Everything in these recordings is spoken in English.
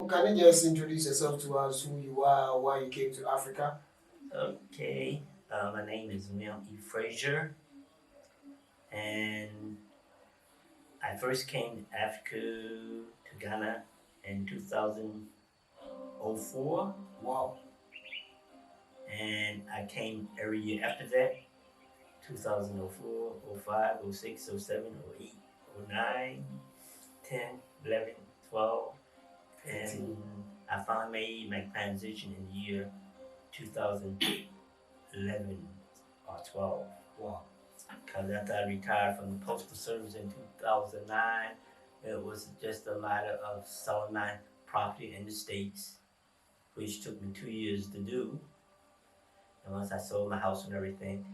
can you just introduce yourself to us, who you are, why you came to Africa? Okay, my name is William E. Frazier, and I first came to Africa to Ghana in 2004, Wow. and I came every year after that 2004, 05, 06, 07, 08, 09, 10, 11, 12, 13. and I finally made my transition in the year 2011 or 12. Wow. Because after I retired from the Postal Service in 2009, it was just a matter of selling my property in the States, which took me 2 years to do. And once I sold my house and everything,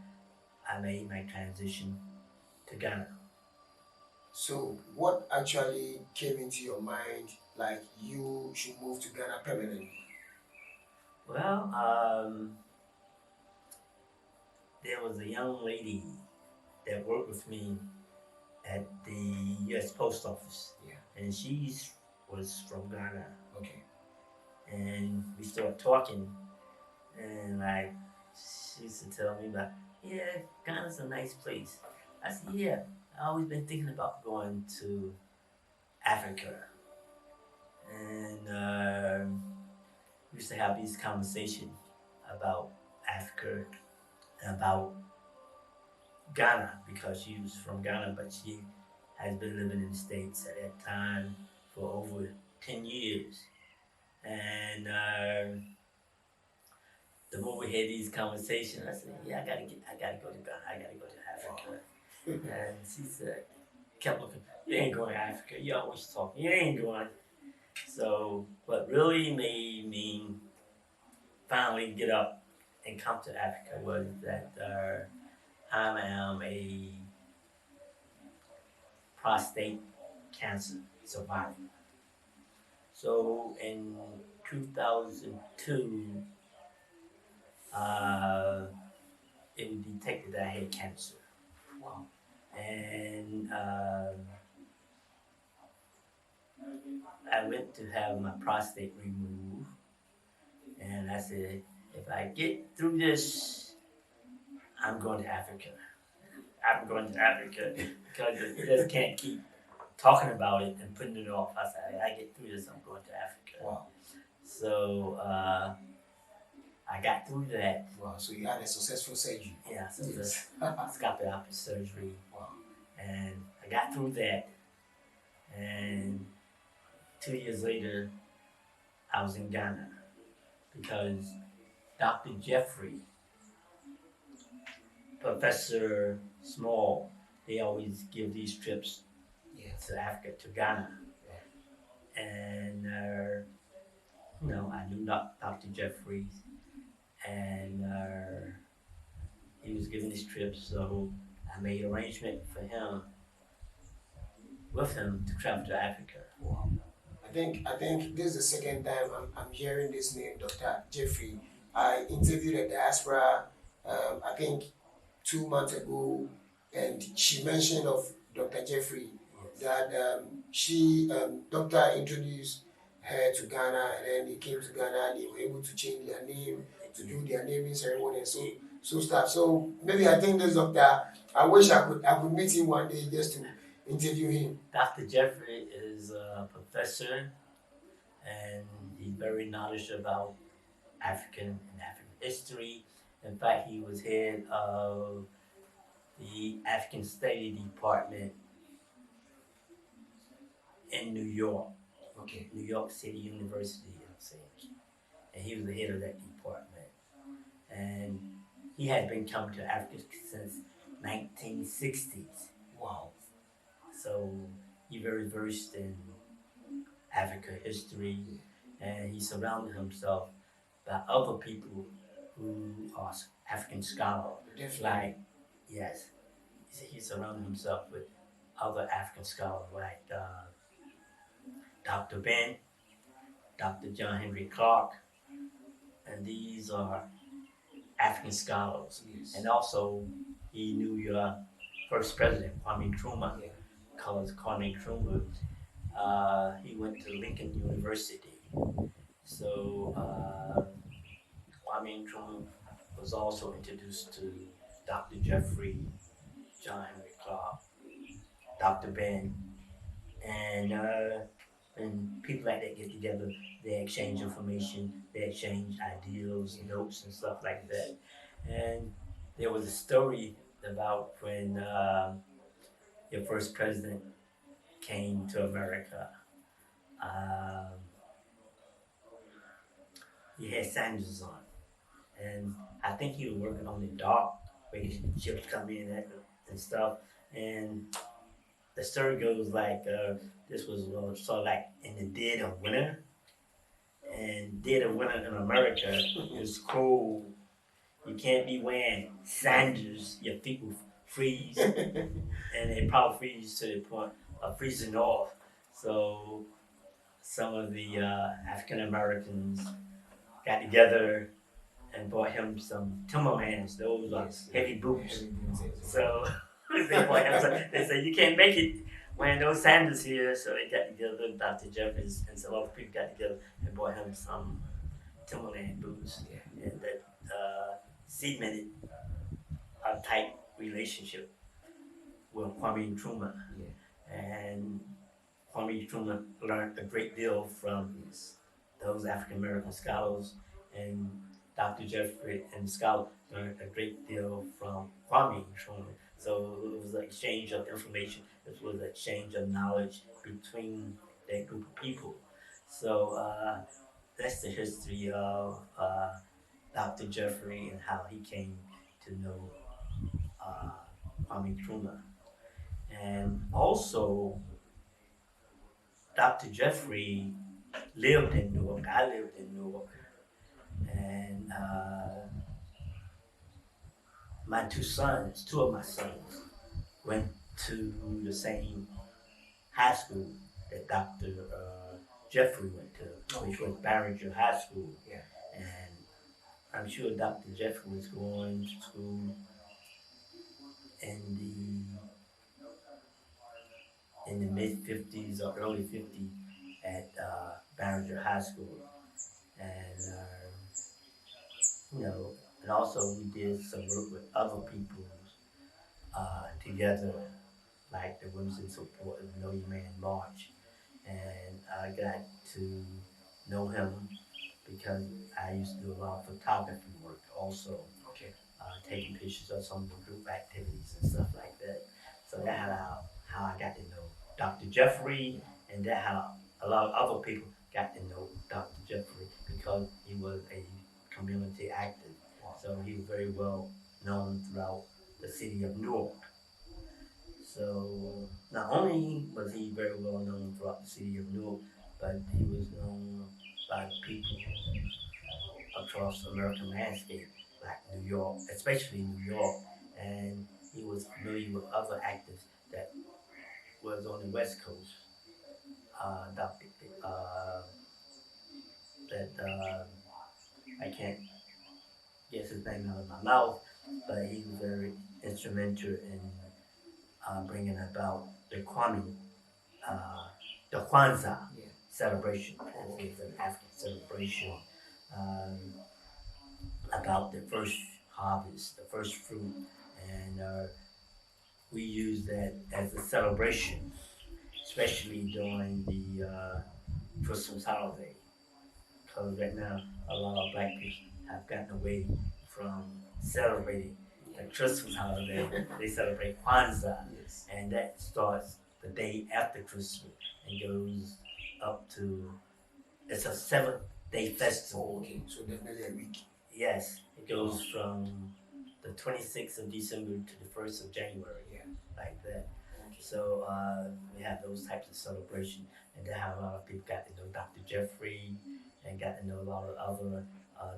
I made my transition to Ghana. So, what actually came into your mind, like you should move to Ghana permanently? Well, there was a young lady that worked with me at the U.S. Post Office, Yeah. and she was from Ghana. Okay. And we started talking, and like she used to tell me about, yeah, Ghana's a nice place. I said, yeah, I always been thinking about going to Africa, and we used to have these conversations about Africa and about Ghana because she was from Ghana, but she has been living in the States at that time for over 10 years. And the more we had these conversations, I said, yeah, I gotta go to Ghana, I gotta go to Africa. And she said, kept looking, you ain't going to Africa, you always talking, you ain't going. So what really made me finally get up and come to Africa was that I am a prostate cancer survivor. So in 2002, uh, it was detected that I had cancer. Wow. And I went to have my prostate removed. And I said, if I get through this, I'm going to Africa. I'm going to Africa because you just can't keep talking about it and putting it off. I said, I get through this, I'm going to Africa. Wow. So I got through that. Wow. So you had a successful surgery. Yeah, so Yes. the scoliotic surgery. Wow. And I got through that. And 2 years later, I was in Ghana because Dr. Jeffrey, Professor Small, they always give these trips Yes. to Africa, to Ghana. And, I knew Dr. Jeffrey, and he was giving these trips, so I made arrangement for him, with him, to travel to Africa. Wow. I think this is the second time I'm hearing this name, Dr. Jeffrey. I interviewed a diaspora, I think 2 months ago, and she mentioned of Dr. Jeffrey that doctor introduced her to Ghana, and then they came to Ghana. They were able to change their name, to do their naming ceremony, and so stuff. So maybe I think this doctor. I wish I could meet him one day just to interview him. Dr. Jeffrey is a professor, and he's very knowledgeable about African history. In fact, he was head of the African Study Department in New York, Okay. New York City University, I'm saying. And he was the head of that department. And he had been coming to Africa since 1960s. Wow. So he very versed in Africa history, and he surrounded himself by other people who are African scholars. Definitely. Like, yes, he surrounded himself with other African scholars like Dr. Ben, Dr. John Henry Clark, and these are African scholars. Yes. And also, he knew your first president, Kwame Nkrumah, Yeah. called Kwame Nkrumah. He went to Lincoln University, was also introduced to Dr. Jeffrey, John Henry Clark, Dr. Ben, and people like that get together, they exchange information, they exchange ideals, notes, and stuff like that. And there was a story about when your first president came to America. Um, he had Sanders on, and I think he was working on the dock where the ships come in and stuff. And the story goes like this was sort of like in the dead of winter, and dead of winter in America is cold. You can't be wearing sandals; your feet will freeze, and they probably freeze to the point of freezing off. So some of the African Americans got together and bought him some Timberlands. Those are heavy boots. So they bought him some. They said you can't make it wearing those sandals here. So they got together. Dr. Jeffries and some other people got together and bought him some Timberland boots, and that cemented a tight relationship with Kwame Nkrumah. And Kwame Nkrumah learned a great deal from those African American scholars, and Dr. Jeffrey and the scholar learned a great deal from Kwame Nkrumah. So it was an exchange of information. It was an exchange of knowledge between that group of people. So that's the history of Dr. Jeffrey and how he came to know Kwame Nkrumah. And also, Dr. Jeffrey lived in Newark. I lived in Newark. And my two of my sons, went to the same high school that Dr. Jeffrey went to, which was Barringer High School. And I'm sure Dr. Jeffrey was going to school in the mid 50s or early 50s at Barringer High School. And and also we did some work with other people together, like the Women's in Support of Know Your Man March. And I got to know him because I used to do a lot of photography work also, taking pictures of some of the group activities and stuff like that. So that's how I got to know Dr. Jeffrey, and that's how a lot of other people got to know Dr. Jeffrey because he was a community active. So he was very well known throughout the city of Newark. So not only was he very well known throughout the city of Newark, but he was known by people across the American landscape, like New York, especially New York. And he was familiar with other actors that was on the West Coast. Dr. That I can't get his name out of my mouth, but he was very instrumental in bringing about uh, the Kwanzaa celebration. It's an African celebration um, about the first harvest, the first fruit, and we use that as a celebration, especially during the Christmas holiday. Because right now, a lot of black people have gotten away from celebrating the Christmas holiday. They celebrate Kwanzaa, and that starts the day after Christmas and goes up to, it's a 7-day festival. Okay, so definitely a week. Yes, it goes from the 26th of December to the 1st of January, like that. So we have those types of celebrations, and then how a lot of people got to know Dr. Jeffrey and got to know a lot of other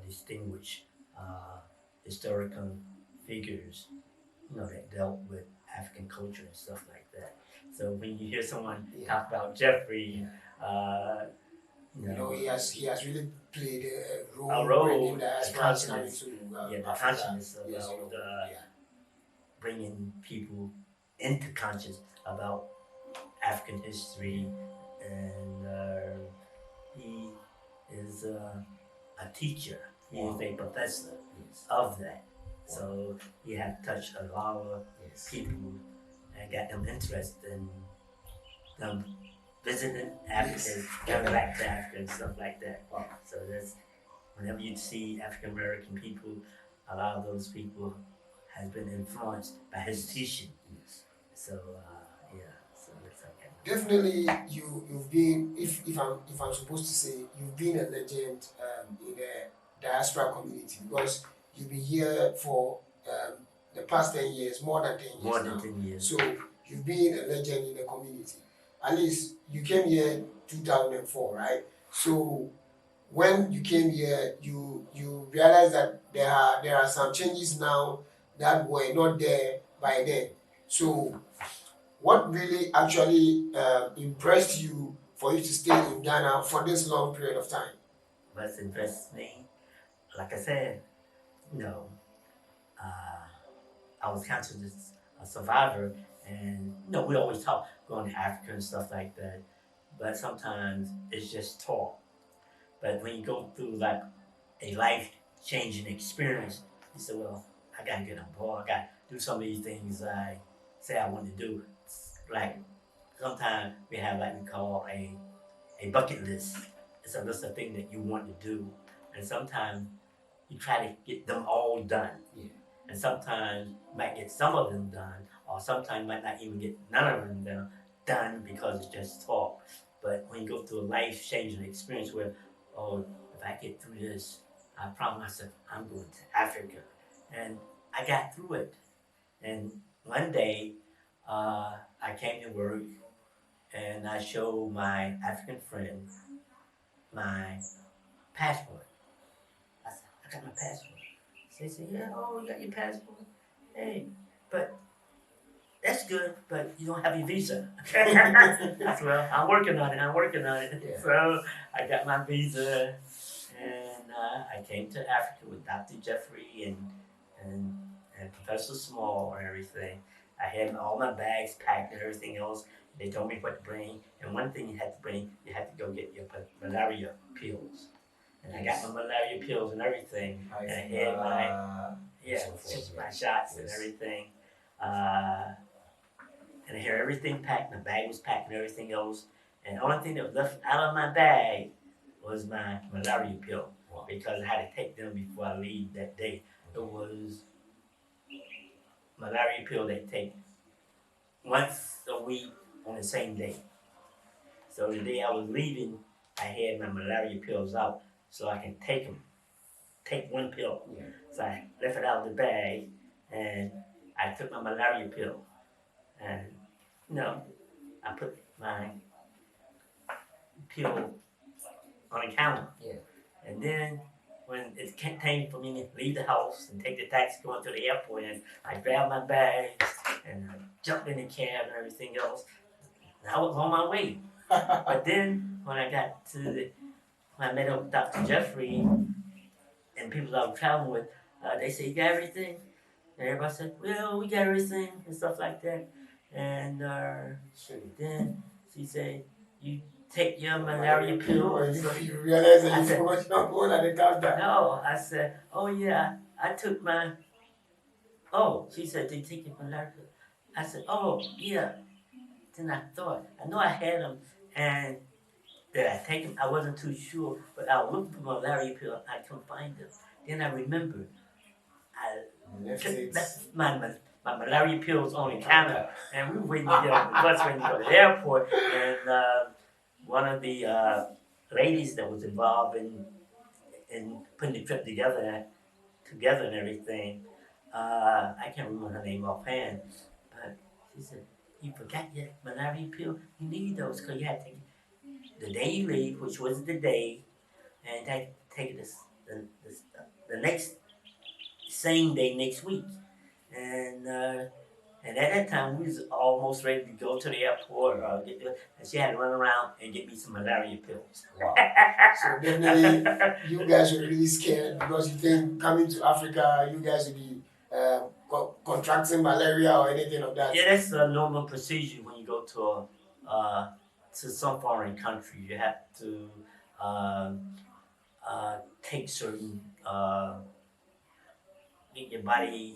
distinguished historical figures, that dealt with African culture and stuff like that. So when you hear someone talk about Jeffrey, he has really played a role, a role, bringing the the diasporas coming consciousness, to the Africa. consciousness about bringing people into conscious about African history, and he is a teacher. He is a professor Yes. of that. So he have touched a lot of Yes. people and got them interested in them visiting Africa, Yes. coming back to Africa and stuff like that. Wow. So that's whenever you see African American people, a lot of those people has been influenced by his teaching. Yes. So yeah, so that's okay. Definitely, you've been, if I'm supposed to say, you've been a legend in the diaspora community, because you've been here for the past 10 years, more than 10 years More than now. 10 years. So you've been a legend in the community. At least you came here 2004, right? So when you came here, you realized that there are some changes now that were not there by then. So what really actually impressed you for you to stay in Ghana for this long period of time? What's impressed me, like I said, you know, uh, I was kind of just a survivor, and we always talk going to Africa and stuff like that, but sometimes it's just talk. But when you go through like a life changing experience, you say, well, I gotta get on board. I gotta do some of these things I say I want to do. Like sometimes we have like we call a bucket list. It's a list of things that you want to do, and sometimes you try to get them all done. Yeah. And sometimes you might get some of them done, or sometimes you might not even get none of them done because it's just talk. But when you go through a life changing experience where, oh, if I get through this, I promise myself I'm going to Africa. And I got through it. And one day, I came to work and I showed my African friend my passport. I said, I got my passport. They said, yeah, oh, you got your passport? Hey, but that's good, but you don't have your visa. I said, well, I'm working on it. Yeah. So I got my visa, and I came to Africa with Dr. Jeffrey and and Professor Small and everything. I had all my bags packed and everything else. They told me what to bring, and one thing you had to bring, you had to go get your malaria pills. And I got my malaria pills and everything, and I had my shots and everything. Uh, and I had everything packed. My bag was packed and everything else. And the only thing that was left out of my bag was my malaria pill, because I had to take them before I leave that day. It was malaria pill they take once a week on the same day. So the day I was leaving, I had my malaria pills out so I can take one pill. Yeah. So I left it out of the bag and I took my malaria pill. And I put my pill on the counter. Yeah. And then when it came for me to leave the house and take the taxi going to the airport, and I grabbed my bags and I jumped in the cab and everything else, and I was on my way. But then when I got when I met up with Dr. Jeffrey and people I was traveling with, they said, you got everything? And everybody said, well, we got everything and stuff like that. And then she said, you take your malaria pill. You realize that you forgot your phone at the counter. No, I said, oh yeah, I took my. Oh, she said, did you take your malaria pill? I said, oh yeah. Then I thought, I know I had them, and did I take them? I wasn't too sure, but I looked for malaria pill. I couldn't find them. Then I remembered, I left my malaria pills on the counter, and we were waiting to get on the bus, waiting to go to the airport, and one of the ladies that was involved in putting the trip together and everything. I can't remember her name offhand, but she said, "You forgot your malaria pill. You need those because you had to take it the day you leave, which was the day, and take it the next same day next week." And at that time, we was almost ready to go to the airport, and she had to run around and get me some malaria pills. Wow. So definitely, you guys were really scared because you think coming to Africa, you guys would be contracting malaria or anything of that. Yeah, that's a normal procedure when you go to some foreign country. You have to take certain uh, get your body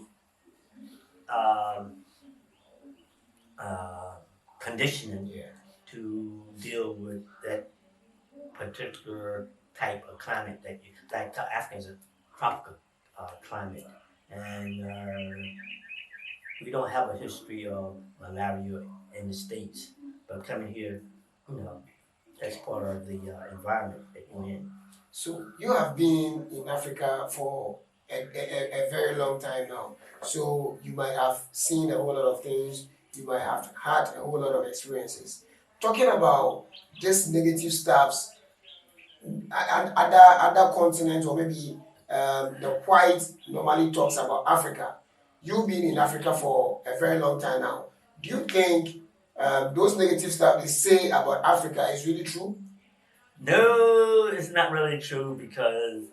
um, uh, conditioning Yeah. to deal with that particular type of climate that you like. Africa is a tropical climate, and we don't have a history of malaria in the states. But coming here, you know, that's part of the environment that you're in. So you have been in Africa for a very long time now. So you might have seen a whole lot of things. You might have had a whole lot of experiences. Talking about just negative stuffs and other continents, or maybe the white normally talks about Africa. You've been in Africa for a very long time now. Do you think those negative stuff they say about Africa is really true? No, it's not really true because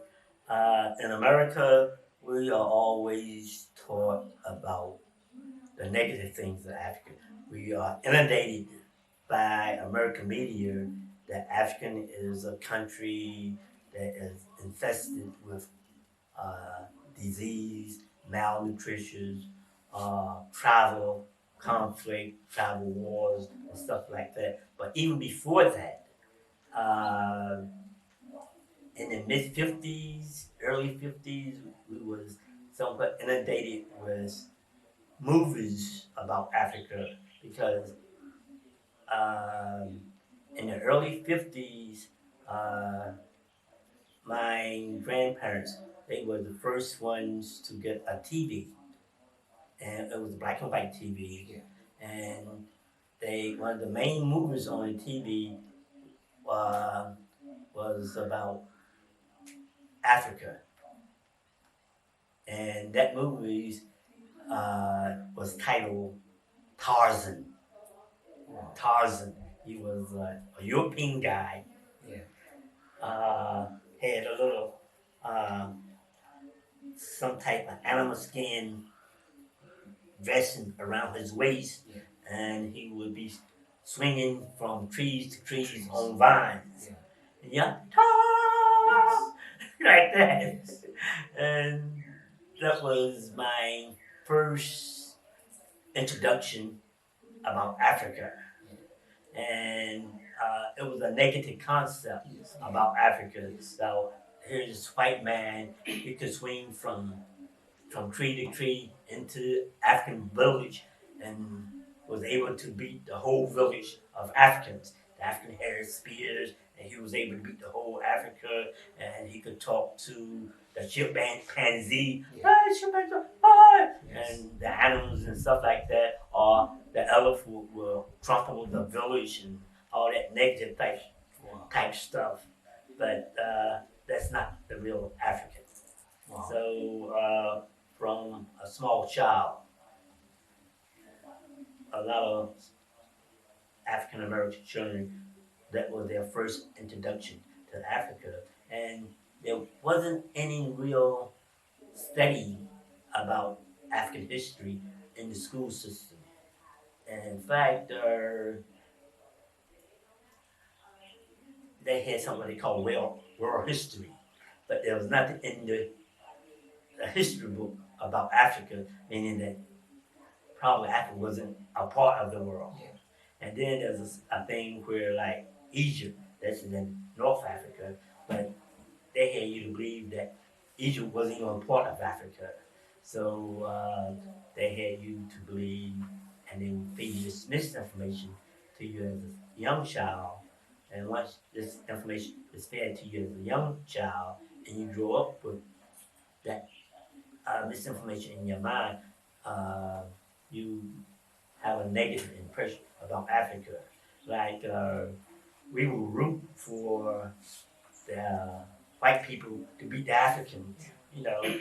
in America, we are always taught about the negative things of Africa. We are inundated by American media that African is a country that is infested with uh, disease, malnutrition, travel conflict, travel wars, and stuff like that. But even before that, uh, in the mid 50s, early 50s, we was somewhat inundated with movies about Africa because um, in the early 50s, uh, my grandparents, they were the first ones to get a TV, and it was a black and white TV, Yeah. and they one of the main movies on the TV uh, was about Africa, and that movie was titled Tarzan. Wow. Tarzan. He was a European guy. Yeah. Uh, had a little um, some type of animal skin dressing around his waist, Yeah. and he would be swinging from trees to trees on vines. Yeah. Yeah, Yes. like that. Yes. And that was my first introduction about Africa. And it was a negative concept Yes. about Africa. Yes. So here's this white man, he could swing from tree to tree into African village and was able to beat the whole village of Africans. The African had spears, and he was able to beat the whole Africa, and he could talk to the chimpanzee, Yeah. hey, chimpanzee, hi, Yes. and the animals and stuff like that, or the elephant will trample the village and all that negative Wow. type stuff. But that's not the real African. Wow. So from a small child, a lot of African American children, that was their first introduction to Africa, and there wasn't any real study about African history in the school system. And in fact, they had something they called world history, but there was nothing in the history book about Africa, meaning that probably Africa wasn't a part of the world. Yeah. And then there's a thing where like Egypt, that's in North Africa, but they had you to believe that Egypt wasn't even part of Africa. So they had you to believe, and they would feed you this misinformation to you as a young child. And once this information is fed to you as a young child, and you grow up with that misinformation in your mind, uh, you have a negative impression about Africa. Like we will root for the white people to beat the Africans. Yes.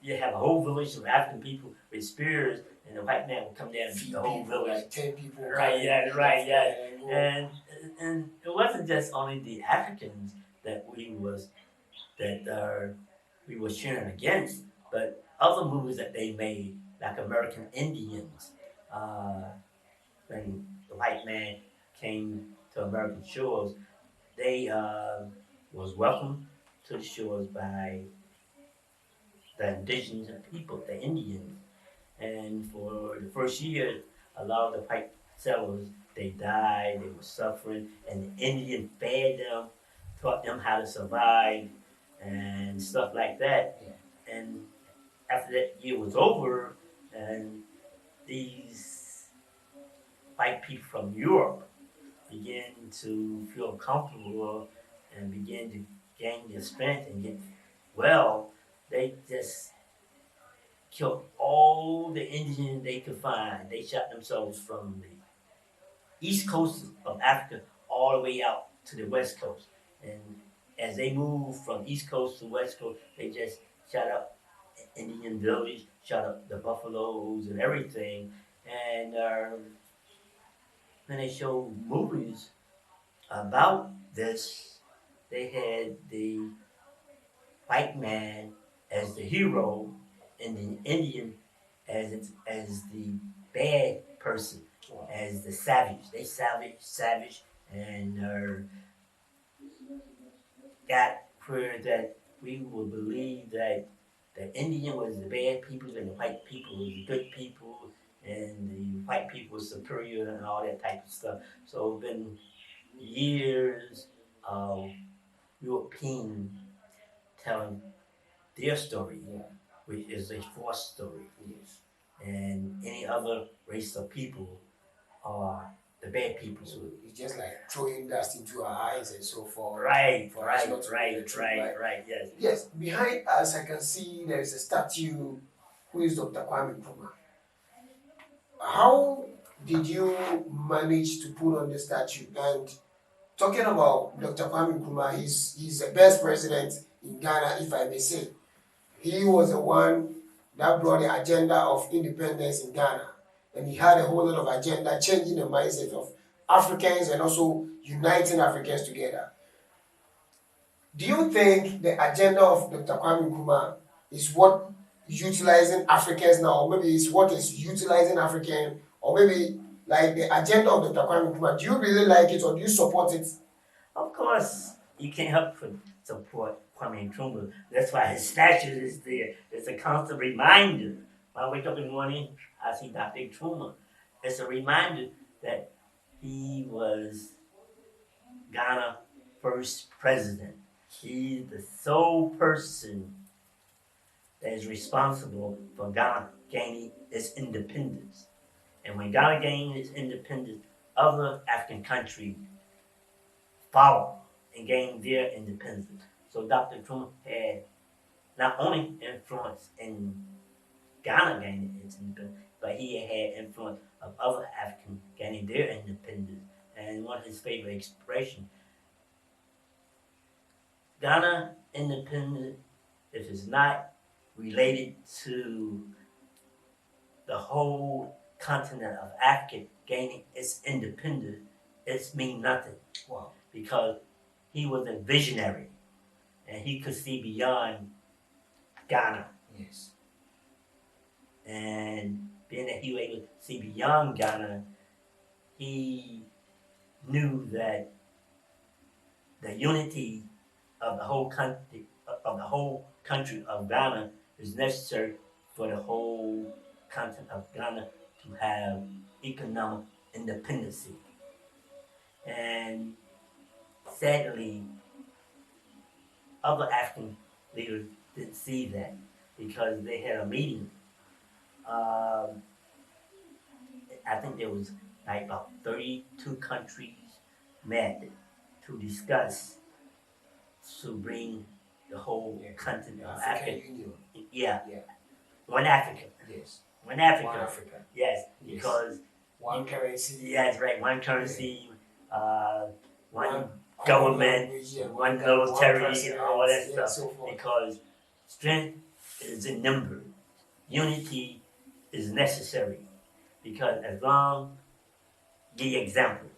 You have a whole village of African people with spears, and the white man will come down and beat the whole People, village. like 10 people. Right, yeah, right, yeah. And go. And it wasn't just only the Africans that we were cheering against, but other movies that they made, like American Indians. When the white man came to American shores, they was welcomed to the shores by the indigenous people, the Indians. And for the first year, a lot of the white settlers, they died, they were suffering, and the Indian fed them, taught them how to survive, and stuff like that. And after that year was over, and these white people from Europe began to feel comfortable and begin to gain their strength and get well, they just killed all the Indians they could find. They shot themselves from the east coast of Africa all the way out to the west coast. And as they moved from east coast to west coast, they just shot up Indian village, shot up the buffaloes and everything. And when they showed movies about this, they had the white man as the hero and the Indian as the bad person, as the savage. They savage, and got where that we will believe that the Indian was the bad people and the white people was the good people, and the white people was superior and all that type of stuff. So it's been years of European telling their story, which is a false story. And any other race of people are the bad people. So it's just like throwing dust into our eyes and so forth. Right, for us not to know the right, truth, right? right, yes. Yes, behind us I can see there is a statue who is Dr. Kwame Nkrumah. How did you manage to put on the statue? And talking about Dr. Kwame Nkrumah, he's the best president in Ghana, if I may say. He was the one that brought the agenda of independence in Ghana. And he had a whole lot of agenda, changing the mindset of Africans and also uniting Africans together. Do you think the agenda of Dr. Kwame Nkrumah is what utilizing Africans now, or maybe it's what is utilizing African, or maybe like the agenda of Dr. Kwame Nkrumah? Do you really like it or do you support it? Of course, you can't help but support Kwame Nkrumah. That's why his statue is there. It's a constant reminder. When I wake up in the morning, I see Dr. Nkrumah. It's a reminder that he was Ghana's first president. He's the sole person that is responsible for Ghana gaining its independence. And when Ghana gained its independence, other African countries followed and gained their independence. So Dr. Nkrumah had not only influence in Ghana gaining its independence, but he had influence of other Africans gaining their independence. And one of his favorite expressions, Ghana independence, if it's not related to the whole continent of Africa gaining its independence, it means nothing. Wow. Because he was a visionary and he could see beyond Ghana. Yes. And being that he was able to see beyond Ghana, he knew that the unity of the whole country of Ghana is necessary for the whole continent of Ghana to have economic independence. And sadly, other African leaders didn't see that because they had a meeting. I think there was like about 32 countries met to discuss to bring the whole continent of Africa. Union. Yeah. One Africa. Yes. One Africa. One Africa. Yes, because one currency. Yeah, that's right. One currency, one common government, language, one military, president, all that yeah, stuff. so forth. Because strength is in number. Unity is necessary. Because as long, give you example.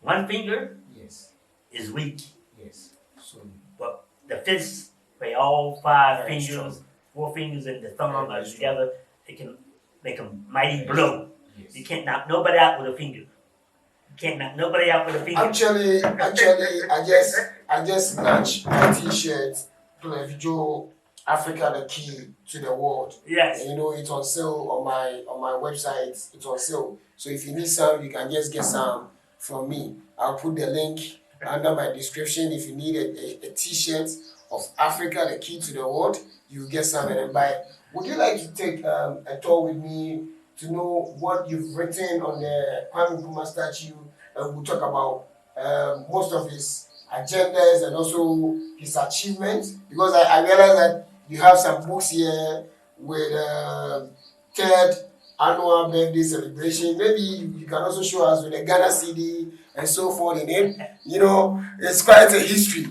One finger Yes. is weak, Yes. So but the fist, where all five Very fingers, strong. 4 fingers and the thumb Very are strong. together, it can make a mighty blow. yes. You can't knock nobody out with a finger. You can't knock nobody out with a finger. Actually, I just snatched a T-shirt, Aklevi Joe Africa the Key to the World. Yes. And, it's on sale on my website. It's on sale. So if you need some, you can just get some from me. I'll put the link under my description. If you need a t-shirt of Africa the Key to the World, you get some and then buy it. Would you like to take a tour with me to know what you've written on the Kwame Nkrumah statue? And we'll talk about most of his agendas and also his achievements, because I realize that you have some books here with third annual birthday celebration. Maybe you can also show us with the Ghana CD and so forth in it. It's quite a history.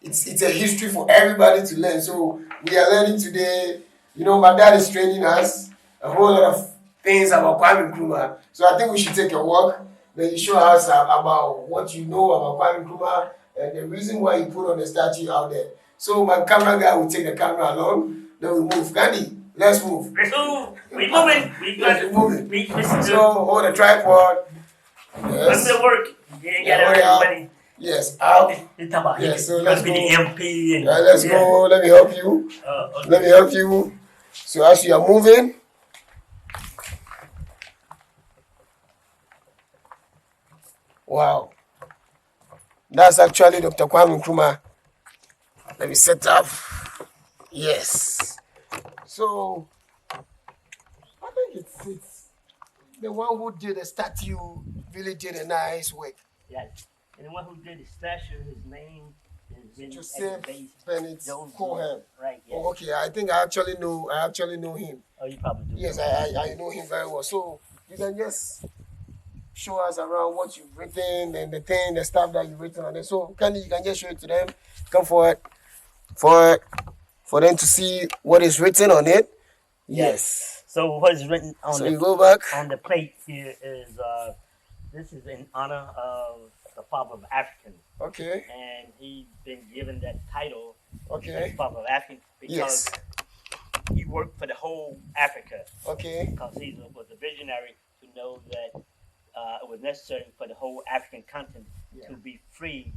It's a history for everybody to learn. So we are learning today. My dad is training us a whole lot of things about Kwame Nkrumah. So I think we should take a walk. Then you show us about what you know about Kwame Nkrumah and the reason why you put on the statue out there. So my camera guy will take the camera along. Then we move. Gandhi, let's move. Let's move. We moving. We're moving. We So hold the tripod. Let's Yes. work. You ain't got Hurry up. everybody. Yes. Out. Yes, so let's let's be go. the MP and Let's go. Let me help you. Okay. Let me help you. So as you are moving, wow, that's actually Dr. Kwame Nkrumah. Let me set up. Yes. So I think it's the one who did the statue really did a nice work. Yes. And the one who did the statue, his name is written Joseph at the base. Bennett Joseph Cohen. Right. Yes. Oh, okay, I think I actually know him. Oh, you probably do. Yes, I know him very well. So you can just show us around what you've written and the stuff that you've written on it. So Candy, you can just show it to them. Come forward for them to see what is written on it. Yes. So what is written on So the you go back. on the plate here is this is in honor of the father of Africans, Okay. and he's been given that title, Okay. father of Africans, Yes. because he worked for the whole Africa. Okay. Because he was a visionary to know that it was necessary for the whole African continent to be free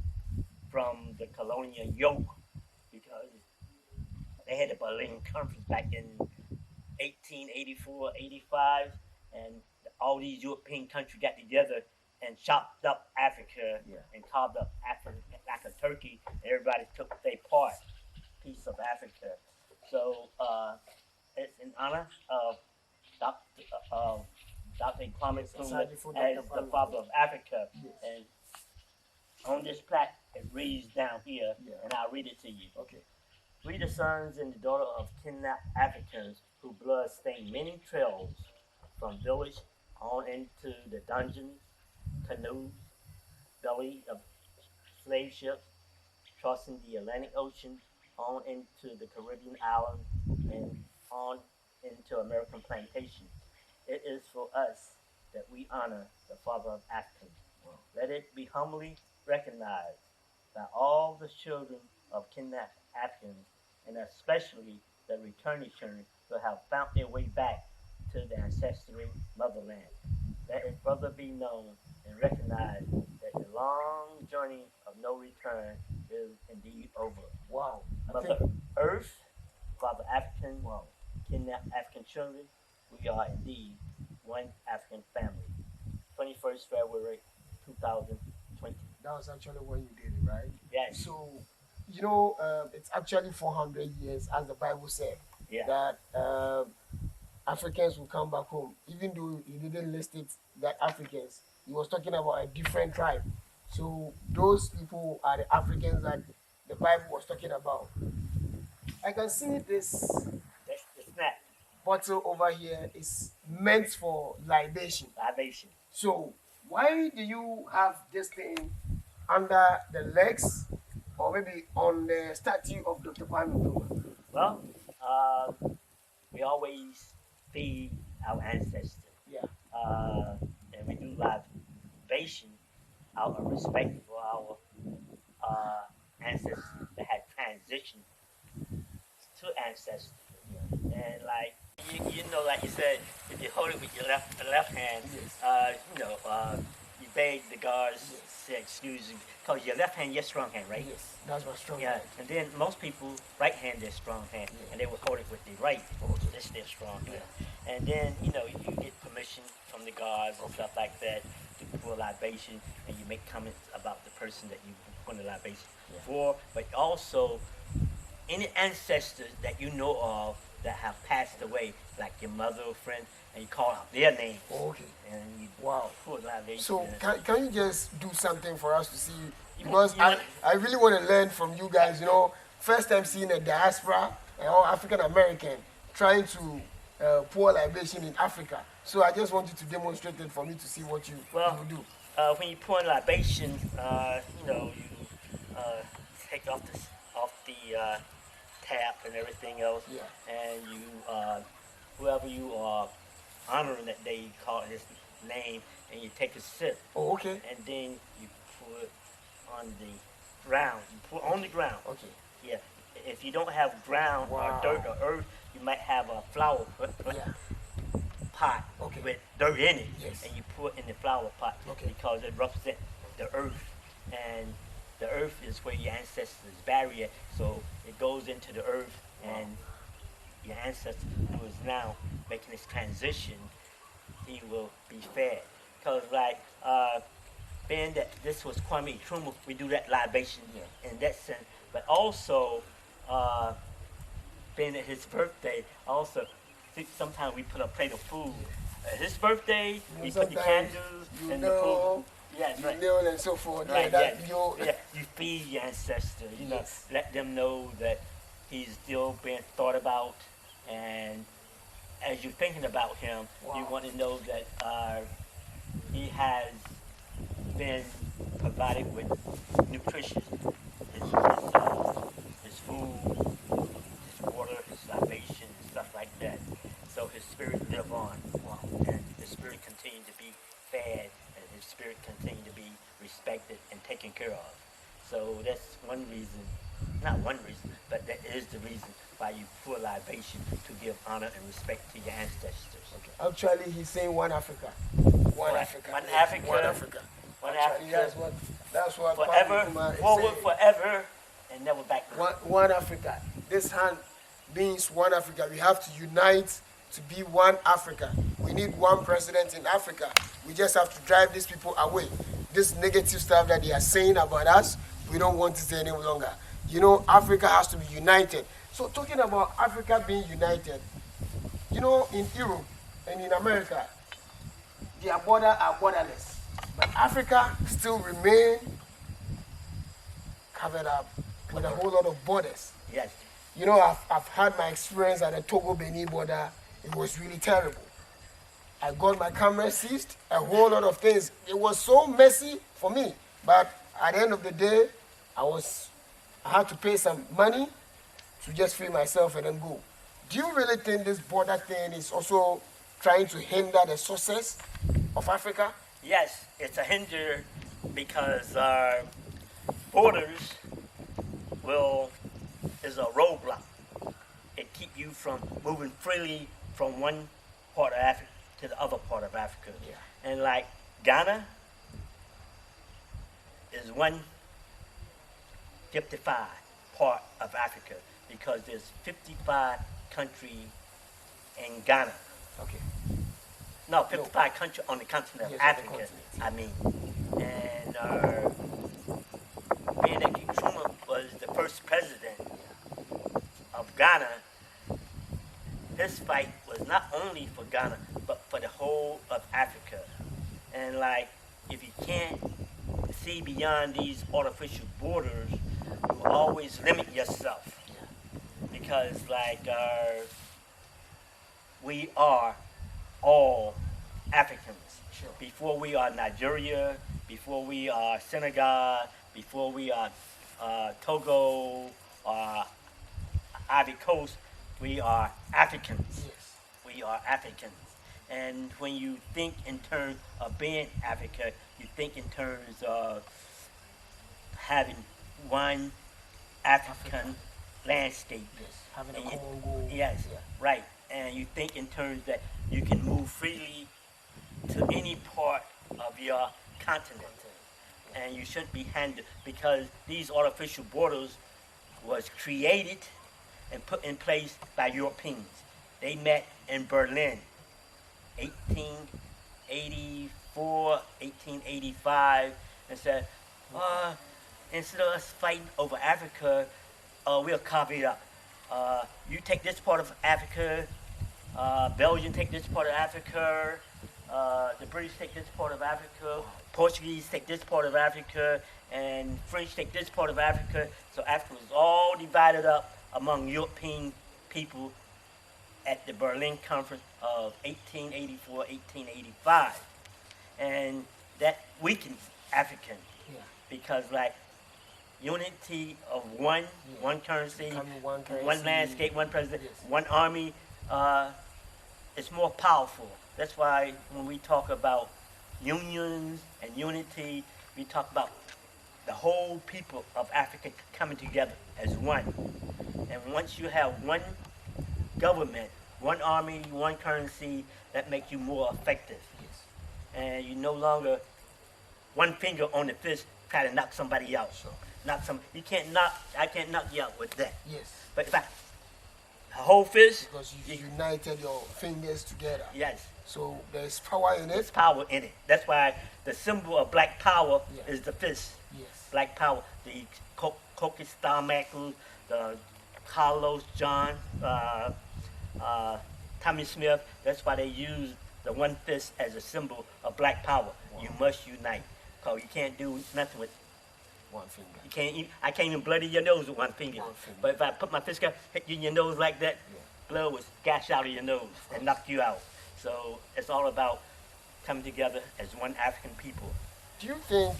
from the colonial yoke, because they had the Berlin Conference back in 1884, 85, and all these European countries got together and chopped up Africa and carved up Africa like a turkey. Everybody took their part, piece of Africa. So it's in honor of Dr. Kwame Nkrumah as the father of Africa. And on this plaque, it reads down here, and I'll read it to you. Okay. We the sons and the daughter of kidnapped Africans whose blood stained many trails from village on into the dungeons, canoes, belly of slave ships, crossing the Atlantic Ocean, on into the Caribbean islands, and on into American plantations. It is for us that we honor the father of Africans. Let it be humbly recognized by all the children of kidnapped Africans, and especially the returning children who have found their way back to their ancestral motherland. Let it further be known and recognized that the long journey of no return is indeed over. Wow. Mother Earth, Father African, kidnapped African children, we are indeed one African family. 21st February 2020. That was actually when you did it, right? Yes. So, it's actually 400 years, as the Bible said, that Africans will come back home. Even though he didn't list it that Africans, he was talking about a different tribe. So those people are the Africans that the Bible was talking about. I can see this That's the snap. bottle over here is meant for libation. Libation. So why do you have this thing under the legs or maybe on the statue of Dr. Kwame Nkrumah? Well, we always feed our ancestors. Yeah. And we do libation out of respect for our ancestors that had transitioned to ancestors. And like like you said, if you hold it with your left hand, you beg the gods say excuse me, because your left hand, your strong hand, right? Yes, that's my strong Yeah, hand. and then most people right hand their strong hand, Yeah. and they will hold it with their right. Okay. That's their strong hand. And then you get permission from the guards and stuff like that to pour libation, and you make comments about the person that you pour the libation for, but also any ancestors that you know of that have passed away, like your mother or friend, and you call out their names. Okay. And you Wow. pour libation. So can you just do something for us to see? You Because want- I really want to learn from you guys. First time seeing a diaspora or African American trying to pour libation in Africa. So I just want you to demonstrate it for me to see what you do. When you pour in libation, you take off the tap and everything else, Yeah. and you whoever you are honoring that day, you call his name, and you take a sip, Oh, okay. and then you pour it on the ground. You pour on the ground. Okay. Yeah. If you don't have ground Wow. or dirt or earth, you might have a flower Yeah. pot Okay. with dirt in it, Yes. and you pour it in the flower pot Okay. because it represents the earth, and the earth is where your ancestors bury it, so it goes into the earth, and your ancestor who is now making this transition, he will be fed. Because being that this was Kwame Nkrumah, we do that libation in that sense, but also being at his birthday, also sometimes we put a plate of food. At his birthday, we put the sometimes candles you and the know, food. Yes, right. kneel and so forth. Right, Yeah, yeah, you feed your ancestors, Yes. let them know that he's still being thought about, and as you're thinking about him, you Wow. want to know that he has been provided with nutrition, his food, his water, his libation, and stuff like that. So his spirit live on, and his spirit continue to be fed, and his spirit continue to be respected and taken care of. So that's one reason, not one reason, but that is the reason why you pour libation, to give honor and respect to your ancestors. Actually, he's saying one Africa. One Right. Africa. One Yeah, Africa. One Africa. One Actually, Africa. That's what Forever, Kwame Nkrumah is forward, saying. forever, and never backward. One Africa. This hand means one Africa. We have to unite to be one Africa. We need one president in Africa. We just have to drive these people away. This negative stuff that they are saying about us, we don't want it any longer. Africa has to be united. So talking about Africa being united, in Europe and in America, their borders are borderless. But Africa still remain covered up with a whole lot of borders. Yes. I've had my experience at the Togo-Benin border. It was really terrible. I got my camera seized, a whole lot of things. It was so messy for me. But at the end of the day, I had to pay some money to just free myself and then go. Do you really think this border thing is also trying to hinder the success of Africa? Yes, it's a hinder because our borders is a roadblock. It keep you from moving freely from one part of Africa to the other part of Africa. Yeah. And like Ghana is 1/55 part of Africa because there's 55 countries in Ghana. Okay. No, 55 countries on the continent of Yes, on the Africa, continent. I mean. And being that Nkrumah was the first president of Ghana, his fight was not only for Ghana, but for the whole of Africa. And if you can't see beyond these artificial borders, you always limit yourself. Because we are all Africans. Sure. Before we are Nigeria, before we are Senegal, before we are Togo or Ivory Coast, we are Africans. Yes. We are Africans. And when you think in terms of being Africa, you think in terms of having one African landscape. Yes. Having a And you- common goal. Yes, Yeah. right. And you think in terms that you can move freely to any part of your continent. and you shouldn't be handled because these artificial borders was created and put in place by Europeans. They met in Berlin, 1884, 1885, and said, instead of us fighting over Africa, we'll carve it up. You take this part of Africa, Belgium take this part of Africa, the British take this part of Africa, Portuguese take this part of Africa, and French take this part of Africa. So Africa was all divided up among European people at the Berlin Conference of 1884, 1885. And that weakened African because like unity of one currency, one landscape, one president, one army, it's more powerful. That's why when we talk about unions and unity, we talk about the whole people of Africa coming together as one. And once you have one government, one army, one currency, that makes you more effective. And you no longer one finger on the fist try to knock somebody out. I can't knock you out with that. But if I a whole fist, Because you united your fingers together. yes, So there's power in there's it. power in it. That's why the symbol of black power is the fist. Yes. Black power. The Coke Starmackle, the Carlos John, Tommy Smith. That's why they use the one fist as a symbol of black power. You must unite, cause you can't do nothing with. One finger. You can't. I can't even bloody your nose with one finger. But if I put my fist up, hit you in your nose like that, blood would gash out of your nose and knock you out. So it's all about coming together as one African people. Do you think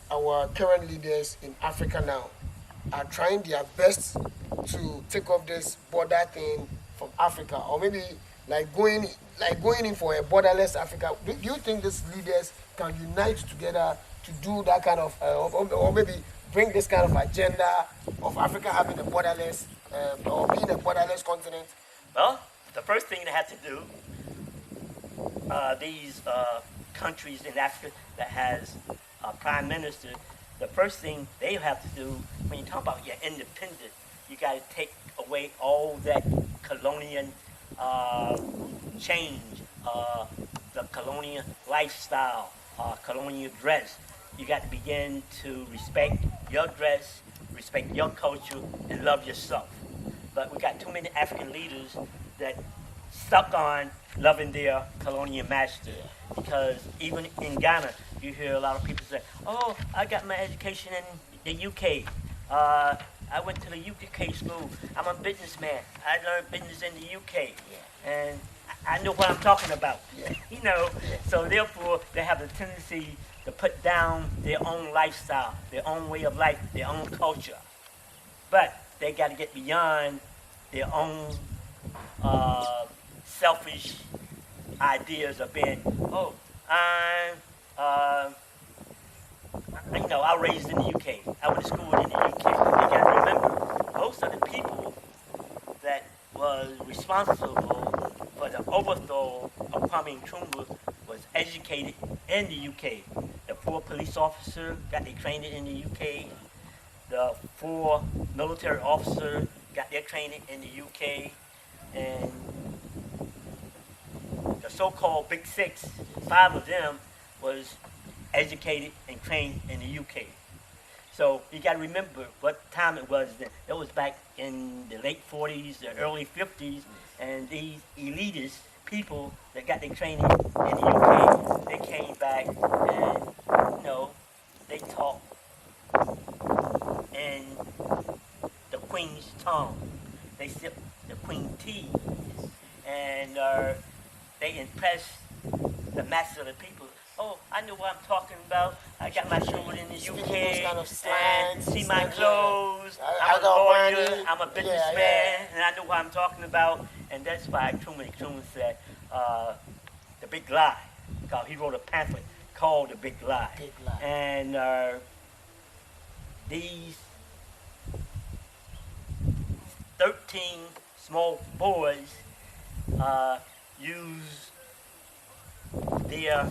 our current leaders in Africa now are trying their best to take off this border thing from Africa, or maybe going in for a borderless Africa? Do you think these leaders can unite together to do that kind of, or maybe bring this kind of agenda of Africa having a borderless, or being a borderless continent? Well, the first thing they have to do, these countries in Africa that has a prime minister, the first thing they have to do when you talk about your independence, you got to take away all that colonial change, the colonial lifestyle, colonial dress. You got to begin to respect your dress, respect your culture, and love yourself. But we got too many African leaders that stuck on loving their colonial master. Because even in Ghana, you hear a lot of people say, "Oh, I got my education in the UK. I went to the UK school. I'm a businessman. I learned business in the UK, and I know what I'm talking about." You know, so therefore they have a tendency to put down their own lifestyle, their own way of life, their own culture. But they got to get beyond their own selfish ideas of being, oh, I was raised in the UK. I went to school in the UK. You got to remember, most of the people that was responsible for the overthrow of Kwame Nkrumah was educated in the UK. The 4 police officers got their training in the UK. The 4 military officers got their training in the UK. And the so-called Big Six, 5 of them was educated and trained in the UK. So you got to remember what time it was then. It was back in the late 40s, the early 50s, and these elitist people that got their training in the UK, they came back and, they taught in the Queen's tongue. They sipped the Queen tea, and they impressed the masses of the people. Oh, I know what I'm talking about. I got my children in the UK, kind of slang, and see my clothes. I I'm a got lawyer, money. I'm a businessman, and I know what I'm talking about. And that's why Truman said, the big lie. Because he wrote a pamphlet called The Big Lie. Big Lie. And these 13 small boys use their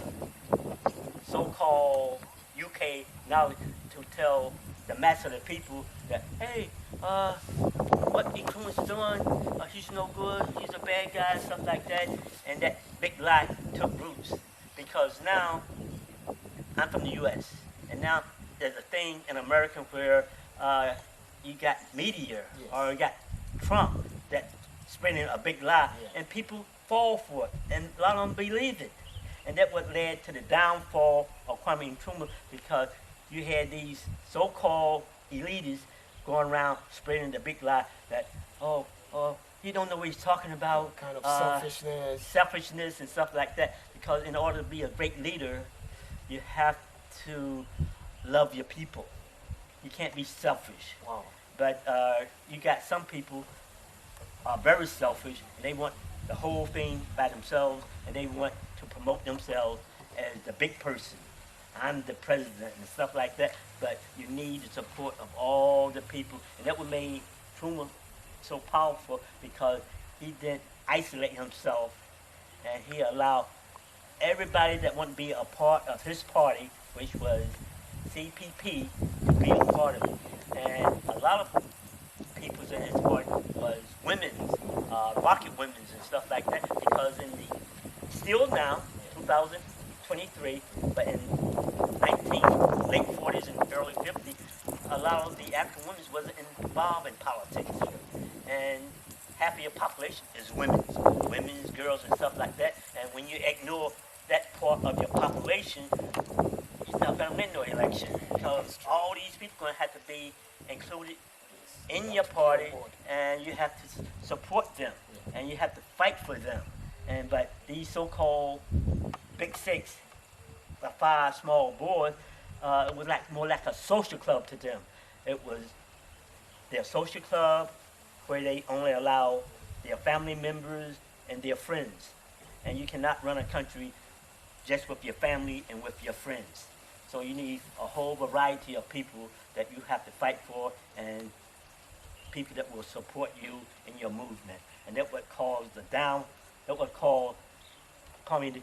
so-called UK knowledge to tell the mass of the people that, hey, what Nkrumah's doing, he's no good, he's a bad guy, stuff like that. And that big lie took roots. Because now, I'm from the U.S., and now there's a thing in America where you got media or you got Trump that spreading a big lie, and people fall for it, and a lot of them believe it. And that what led to the downfall of Kwame Nkrumah, because you had these so-called elitists going around spreading the big lie that, he don't know what he's talking about. Kind of selfishness and stuff like that. Because in order to be a great leader, you have to love your people. You can't be selfish. Wow. But you got some people are very selfish, and they want the whole thing by themselves, and they want to promote themselves as the big person. I'm the president and stuff like that. But you need the support of all the people, and that what made Truman so powerful, because he didn't isolate himself, and he allowed everybody that wanted to be a part of his party, which was CPP, to be a part of it. And a lot of people in his party was women's, rocket women's and stuff like that, because still now, 2023, but in late 40s and early 50s, a lot of the African women wasn't involved in politics. And half of your population is women's, girls, and stuff like that. And when you ignore that part of your population, you're not going to win no election, because all these people are going to have to be included in your party, and you have to support them, and you have to fight for them. But these so-called Big Six, the 5 small boys, it was more like a social club to them. It was their social club where they only allow their family members and their friends. And you cannot run a country just with your family and with your friends. So you need a whole variety of people that you have to fight for, and people that will support you in your movement. And that what caused that what caused Kwame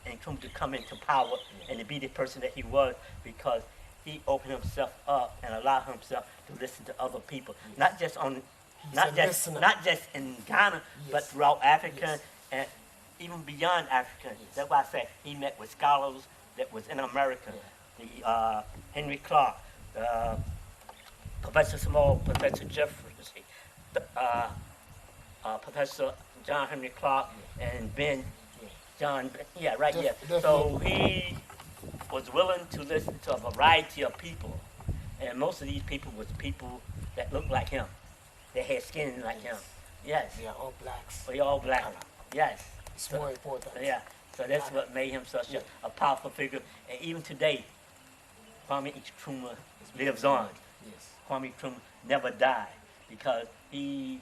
Nkrumah to come into power and to be the person that he was, because he opened himself up and allowed himself to listen to other people, not just in Ghana, but throughout Africa and even beyond Africa. That's why I say he met with scholars that was in America, the Henry Clark, Professor Small, Professor Jeffrey, Professor John Henry Clark, and Ben John. So he was willing to listen to a variety of people, and most of these people was people that looked like him. They had skin like him. Yes. They are all blacks. They all black. Yes. It's more important. So that's what made him such a powerful figure. And even today, Kwame Nkrumah lives on. Yes. Kwame Nkrumah never died, because he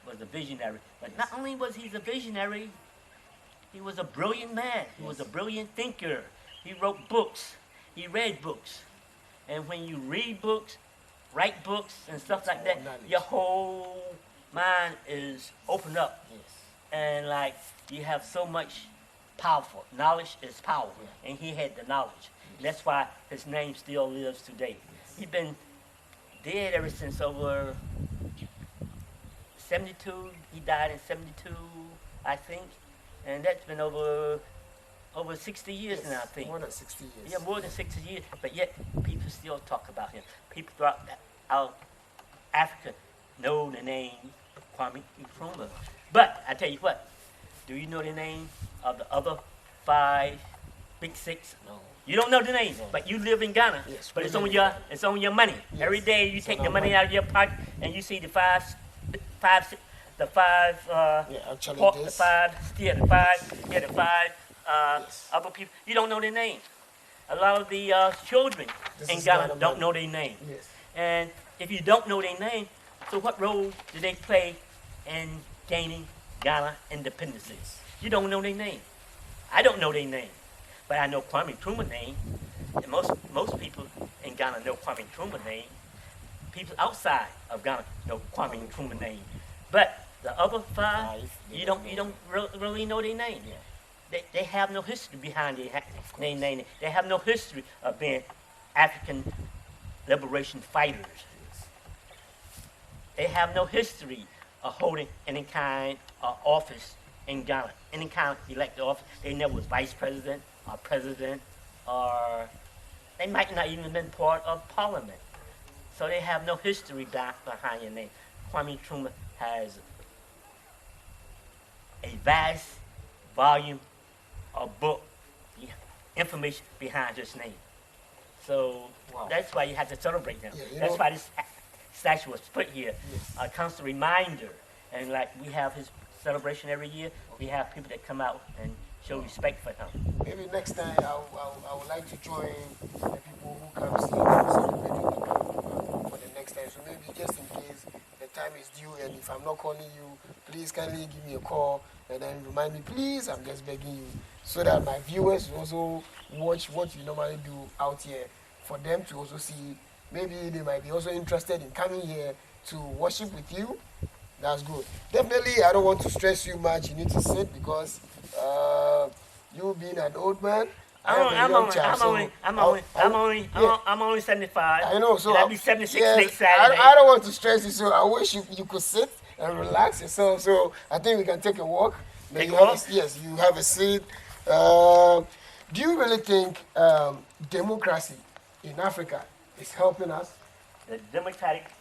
was a visionary. But not only was he a visionary, he was a brilliant man. He was a brilliant thinker. He wrote books. He read books. And when you read books, write books, and stuff like that, your whole mind is opened up. Yes. And you have so much powerful. Knowledge is power. And he had the knowledge. And that's why his name still lives today. He's been dead ever since over 72. He died in 72, I think. And that's been over 60 years now, I think. More than 60 years. Yeah, more than 60 years. But yet, people still talk about him. People throughout Africa know the name Kwame Nkrumah. But I tell you what, do you know the name of the other 5 Big Six? No. You don't know the name, but you live in Ghana. Yes, but it's on your money. Yes. Every day you take the money money out of your pocket, and you see the five other people. You don't know their name. A lot of the children in Ghana don't know their name. Yes. And if you don't know their name, so what role do they play in gaining Ghana independence? You don't know their name. I don't know their name, but I know Kwame Nkrumah's name. And most people in Ghana know Kwame Nkrumah's name. People outside of Ghana know Kwame Nkrumah's name. But the other 5, you don't really know their name. Yeah. They have no history behind their name. They have no history of being African liberation fighters. They have no history of holding any kind of office in Ghana, any kind of elected office. They never was vice president or president, or they might not even been part of parliament. So they have no history behind your name. Kwame Nkrumah has a vast volume of book information behind his name. So Wow. that's why you have to celebrate them. Yeah, That's why this statue was put here, a constant reminder. And like we have his celebration every year, we have people that come out and show respect for him. Maybe next time I would like to join the people who come see to celebrate with the for the next time. So maybe just in case the time is due and if I'm not calling you, please kindly give me a call and then remind me, please, I'm just begging you, so that my viewers will also watch what you normally do out here, for them to also see. Maybe they might be also interested in coming here to worship with you. That's good. Definitely, I don't want to stress you much. You need to sit because you being an old man, I'm only 75. I know, so and I'll be 76 yes, next Saturday. I don't want to stress you, so I wish you could sit and relax yourself. So I think we can take a walk. Take a have walk? Yes, you have a seat. Do you really think democracy in Africa is helping us? The Democratic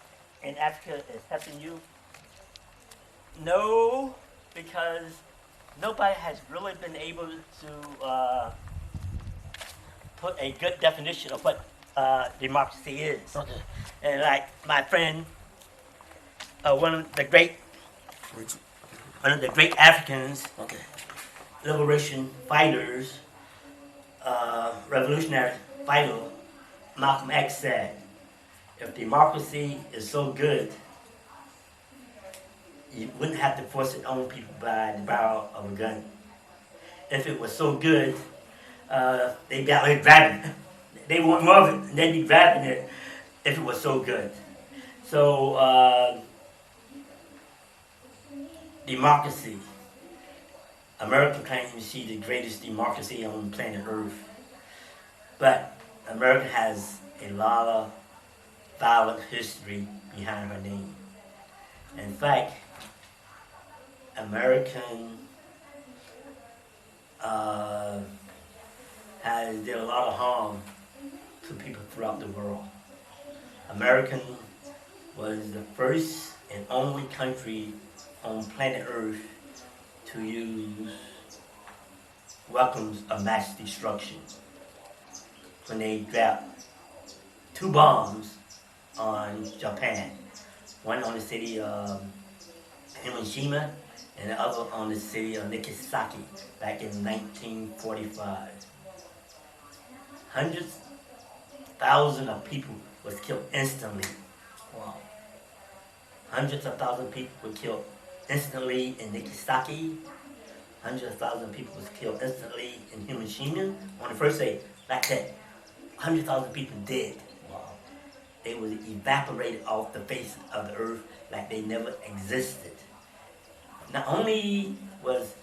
in Africa is helping you? No, because nobody has really been able to put a good definition of what democracy is. Okay. And like my friend, one of the great Africans, Okay. liberation fighters, revolutionary fighter, Malcolm X said, if democracy is so good, you wouldn't have to force it on people by the barrel of a gun. If it was so good, they'd be out there grabbing it. They want more of it, and they'd be grabbing it if it was so good. So, democracy. America claims to see the greatest democracy on planet Earth. But America has a lot of violent history behind her name. In fact, American has did a lot of harm to people throughout the world. American was the first and only country on planet Earth to use weapons of mass destruction when they dropped 2 bombs on Japan, one on the city of Hiroshima and the other on the city of Nagasaki back in 1945. Hundreds of thousands of people was killed instantly. Wow. Hundreds of thousands of people were killed instantly in Nagasaki. Hundreds of thousands of people was killed instantly in Hiroshima on the first day. Like that, 100,000 people dead. Wow. They was evaporated off the face of the earth like they never existed. Not only was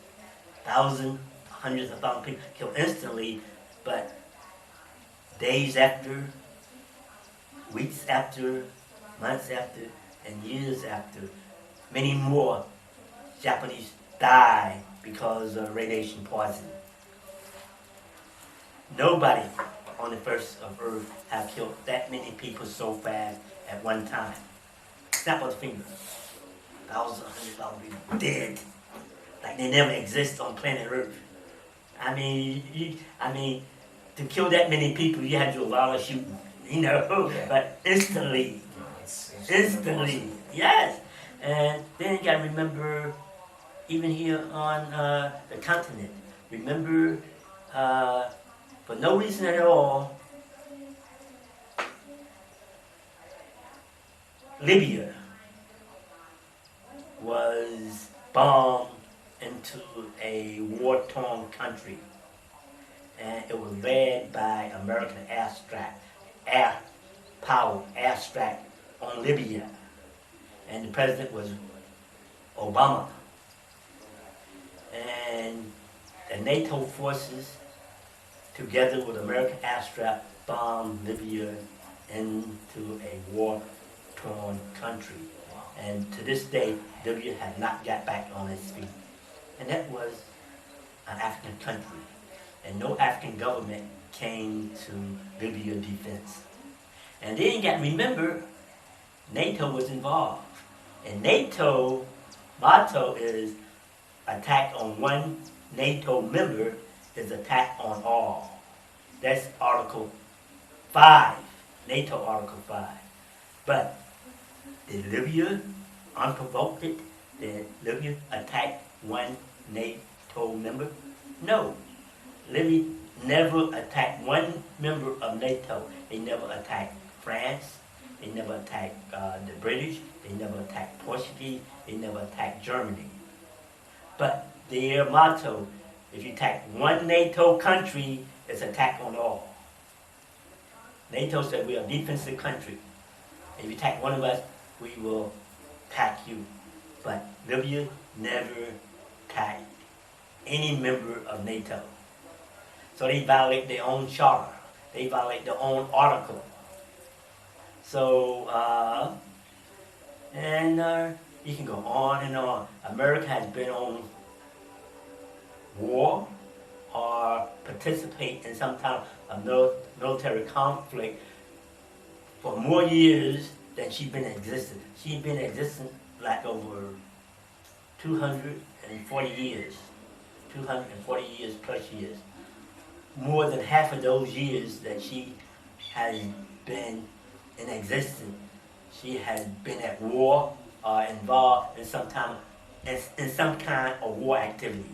thousands, hundreds of thousands of people killed instantly, but days after, weeks after, months after, and years after, many more Japanese died because of radiation poisoning. Nobody on the face of earth have killed that many people so fast at one time. Snap of the finger. Thousands, 100,000 people dead. Like they never exist on planet Earth. I mean, to kill that many people, you had to do a lot of shooting, but instantly, yes. And then you gotta remember, even here on the continent, remember, for no reason at all, Libya was bombed into a war-torn country, and it was led by American air strike on Libya, and the president was Obama, and the NATO forces, together with American airstrike, bombed Libya into a war-torn country. And to this day, Libya has not got back on its feet. And that was an African country. And no African government came to Libya defense. And then you got to remember, NATO was involved. And NATO motto is attack on one NATO member is attack on all. That's Article 5, NATO Article 5. But did Libya, unprovoked it, did Libya attack one NATO member? No. Libya never attacked one member of NATO. They never attacked France. They never attacked the British. They never attacked Portuguese. They never attacked Germany. But their motto, if you attack one NATO country, it's attack on all. NATO said we are a defensive country. If you attack one of us, we will attack you. But Libya never attacked any member of NATO. So they violate their own charter. They violate their own article. So, you can go on and on. America has been on war or participate in some kind of military conflict for more years than she's been in existence. She's been in existence like over 240 years. 240 years plus years. More than half of those years that she has been in existence, she has been at war or involved in some kind of war activities.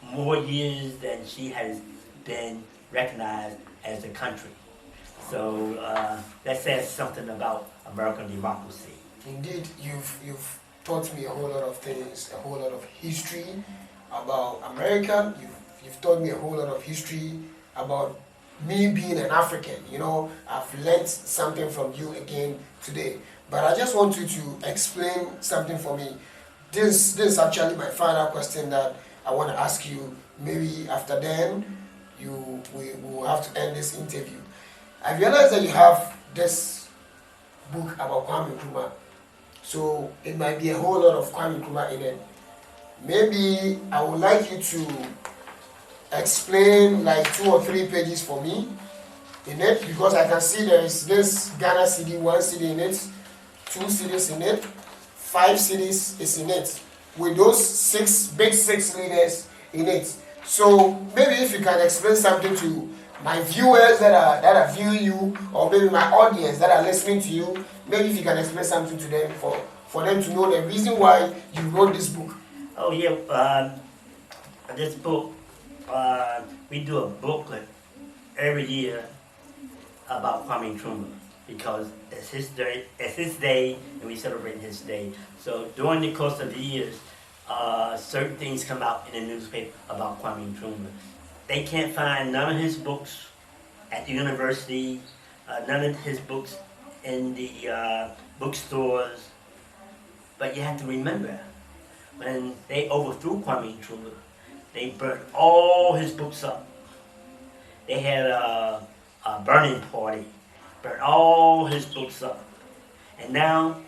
More years than she has been recognized as a country. So that says something about American democracy. Indeed, you've taught me a whole lot of things, a whole lot of history about America. You've taught me a whole lot of history about me being an African. You know, I've learned something from you again today. But I just want you to explain something for me. This is actually my final question that I want to ask you. Maybe after then, we will have to end this interview. I realize that you have this book about Kwame Nkrumah. So it might be a whole lot of Kwame Nkrumah in it. Maybe I would like you to explain like 2 or 3 pages for me in it, because I can see there is this Ghana CD, 1 CD in it, 2 CDs in it, 5 CDs is in it, with those 6 leaders in it. So maybe if you can explain something to my viewers that are viewing you, or maybe my audience that are listening to you, maybe if you can explain something to them for them to know the reason why you wrote this book. Oh yeah, this book, we do a booklet every year about Kwame Nkrumah, because it's his day, and we celebrate his day. So during the course of the years, certain things come out in the newspaper about Kwame Nkrumah. They can't find none of his books at the university, none of his books in the bookstores. But you have to remember, when they overthrew Kwame Nkrumah, they burnt all his books up. They had a burning party, burnt all his books up. And now,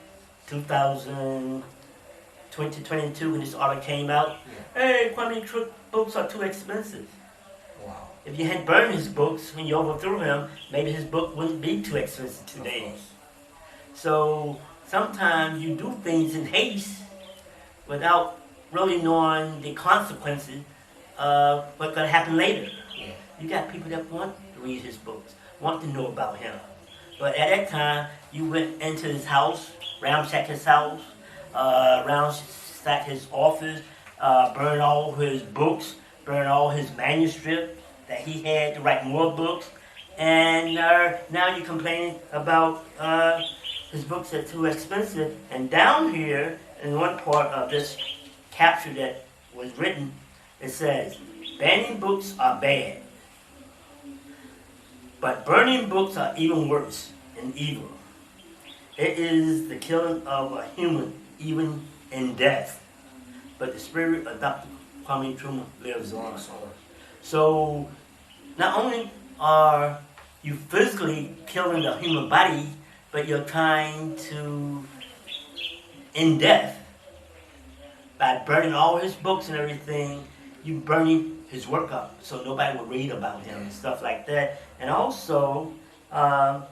2022, when this article came out, hey, Kwame Nkrumah books are too expensive. Wow. If you had burned his books when you overthrew him, maybe his book wouldn't be too expensive today. So sometimes you do things in haste without really knowing the consequences of what's going to happen later. Yeah. You got people that want to read his books, want to know about him. But at that time, you went into his house, ransacked his house, ransacked his office, burned all his books, burned all his manuscript that he had to write more books. And now you're complaining about his books are too expensive. And down here, in one part of this capture that was written, it says, banning books are bad, but burning books are even worse and evil. It is the killing of a human, even in death. But the spirit of Dr. Kwame Nkrumah lives on. So not only are you physically killing the human body, but you're trying to end death by burning all his books and everything. You burning his work up so nobody will read about him and stuff like that. And also, um,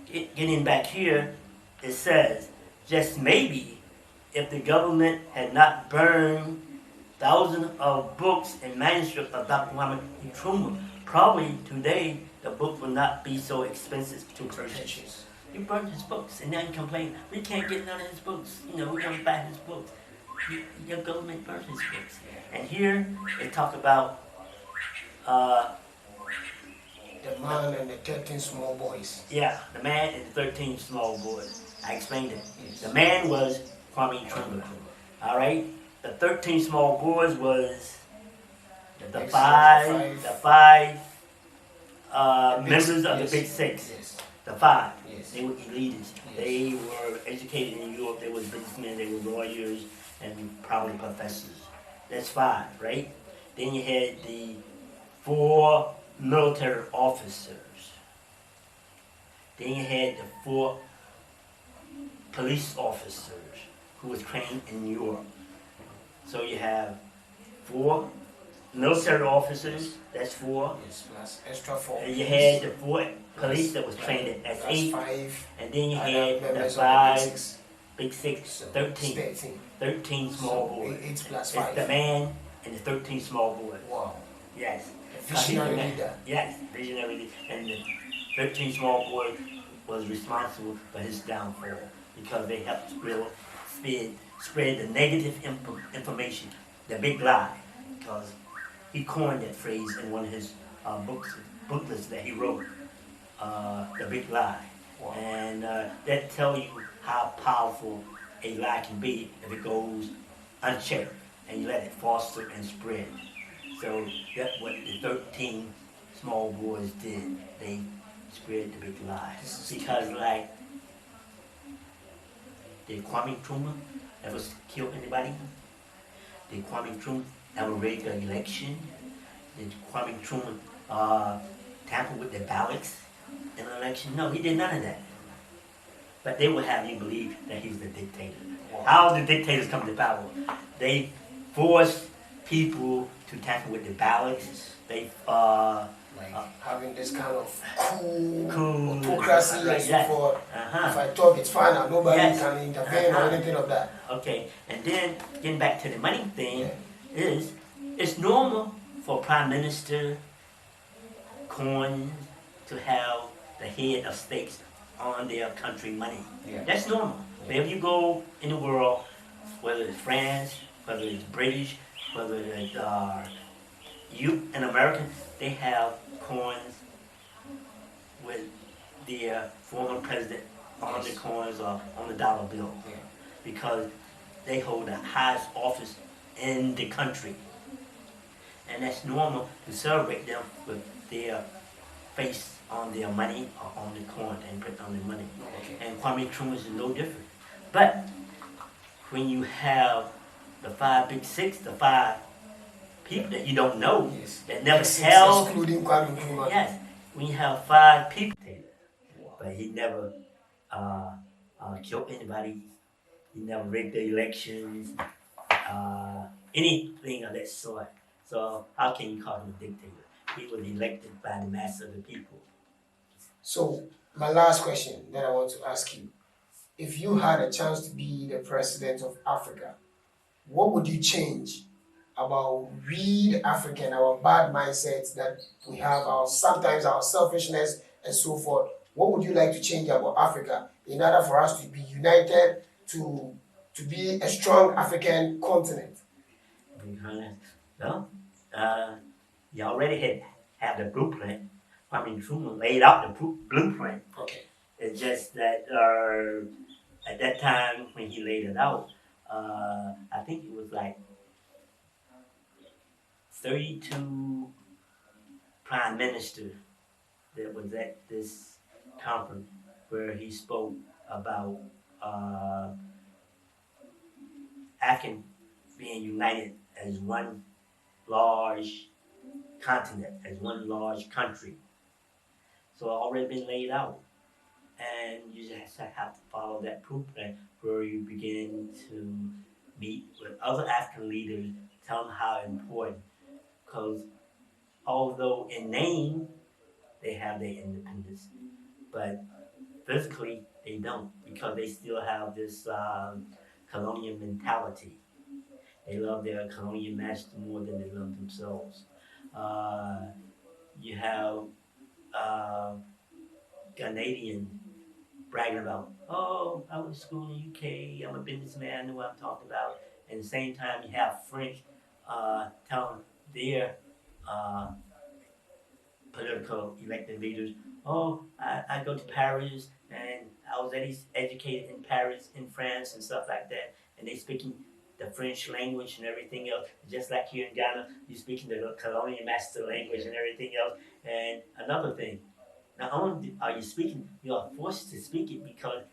getting back here, it says just maybe if the government had not burned thousands of books and manuscripts of Dr. Muhammad Nkrumah, probably today the book will not be so expensive to purchase. You burned his books and now you complain, we can't get none of his books. You know, we don't buy his books. Your government burned his books. And here they talk about The man and the 13 small boys. yeah, the man and the 13 small boys. I explained it. The man was Kwame Nkrumah. All right. The 13 small boys was the five members of the Big Six. Yes. The five. Yes. They were elites. They were educated in Europe. They were businessmen. They were lawyers and probably professors. That's five, right? Then you had the 4 military officers. Then you had the 4 police officers who was trained in New York. So you have 4 military officers, that's 4. Yes, plus extra 4. And you had the 4 police that was trained at That's 8. 5. And then you Other had the members of 5, Big 6, So 13. 13. 13 small So boys. 8 plus It's 5. the man and the 13 small boys. Wow. Yes. Visionary leader. Yes, visionary leader. And the 13 small boys was responsible for his downfall because they helped spread the negative information, the big lie. Because he coined that phrase in one of his booklets that he wrote, the big lie. Wow. And that tells you how powerful a lie can be if it goes unchecked and you let it foster and spread. So that's what the 13 small boys did. They spread the big lie. Because like, did Kwame Nkrumah ever kill anybody? Did Kwame Nkrumah ever rig an election? Did Kwame Nkrumah tamper with the ballots in an election? No, he did none of that. But they would have you believe that he was a dictator. How the dictators come to power? They force people to tamper with the ballots. They Like having this kind of cool cool autocracy and so yes. forth. Uh-huh. If I talk, it's fine. And nobody Yes. can intervene or Uh-huh. anything of that. Okay, and then getting back to the money thing, Yeah. is it's normal for prime minister coins to have the head of states on their country money. Yeah. That's normal. But if you go in the world, whether it's France, whether it's British, whether it's you and American, they have coins with their former president on the coins or on the dollar bill Yeah. because they hold the highest office in the country. And that's normal to celebrate them with their face on their money or on the coin and put on the money. Okay. And Kwame Nkrumah is no different. But when you have the 5 Big Six, the 5 people that you don't know, Yes. that never Six, held, excluding Kwame Nkrumah. yes, when you have 5 people, but he never killed anybody, he never rigged the elections, anything of that sort. So how can you call him a dictator? He was elected by the mass of the people. So, my last question that I want to ask you. If you had a chance to be the president of Africa, what would you change about we the African, our bad mindsets that we have, sometimes our selfishness and so forth? What would you like to change about Africa in order for us to be united to be a strong African continent? Well, you already have the blueprint. I mean, Nkrumah laid out the blueprint. Okay. It's just that at that time when he laid it out, I think it was like 32 prime ministers that was at this conference where he spoke about African being united as one large continent, as one large country. So it's already been laid out. And you just have to follow that blueprint where you begin to meet with other African leaders, tell them how important. Because although in name they have their independence, but physically they don't because they still have this colonial mentality. They love their colonial master more than they love themselves. Uh, you have uh, Ghanaian bragging about, oh, I went to school in the UK, I'm a businessman, I know what I'm talking about. And at the same time, you have French telling their uh, political elected leaders, oh, I go to Paris and I was educated in Paris, in France, and stuff like that. And they speaking the French language and everything else, just like here in Ghana, you speaking the colonial master language and everything else. And another thing, not only are you speaking, you are forced to speak it because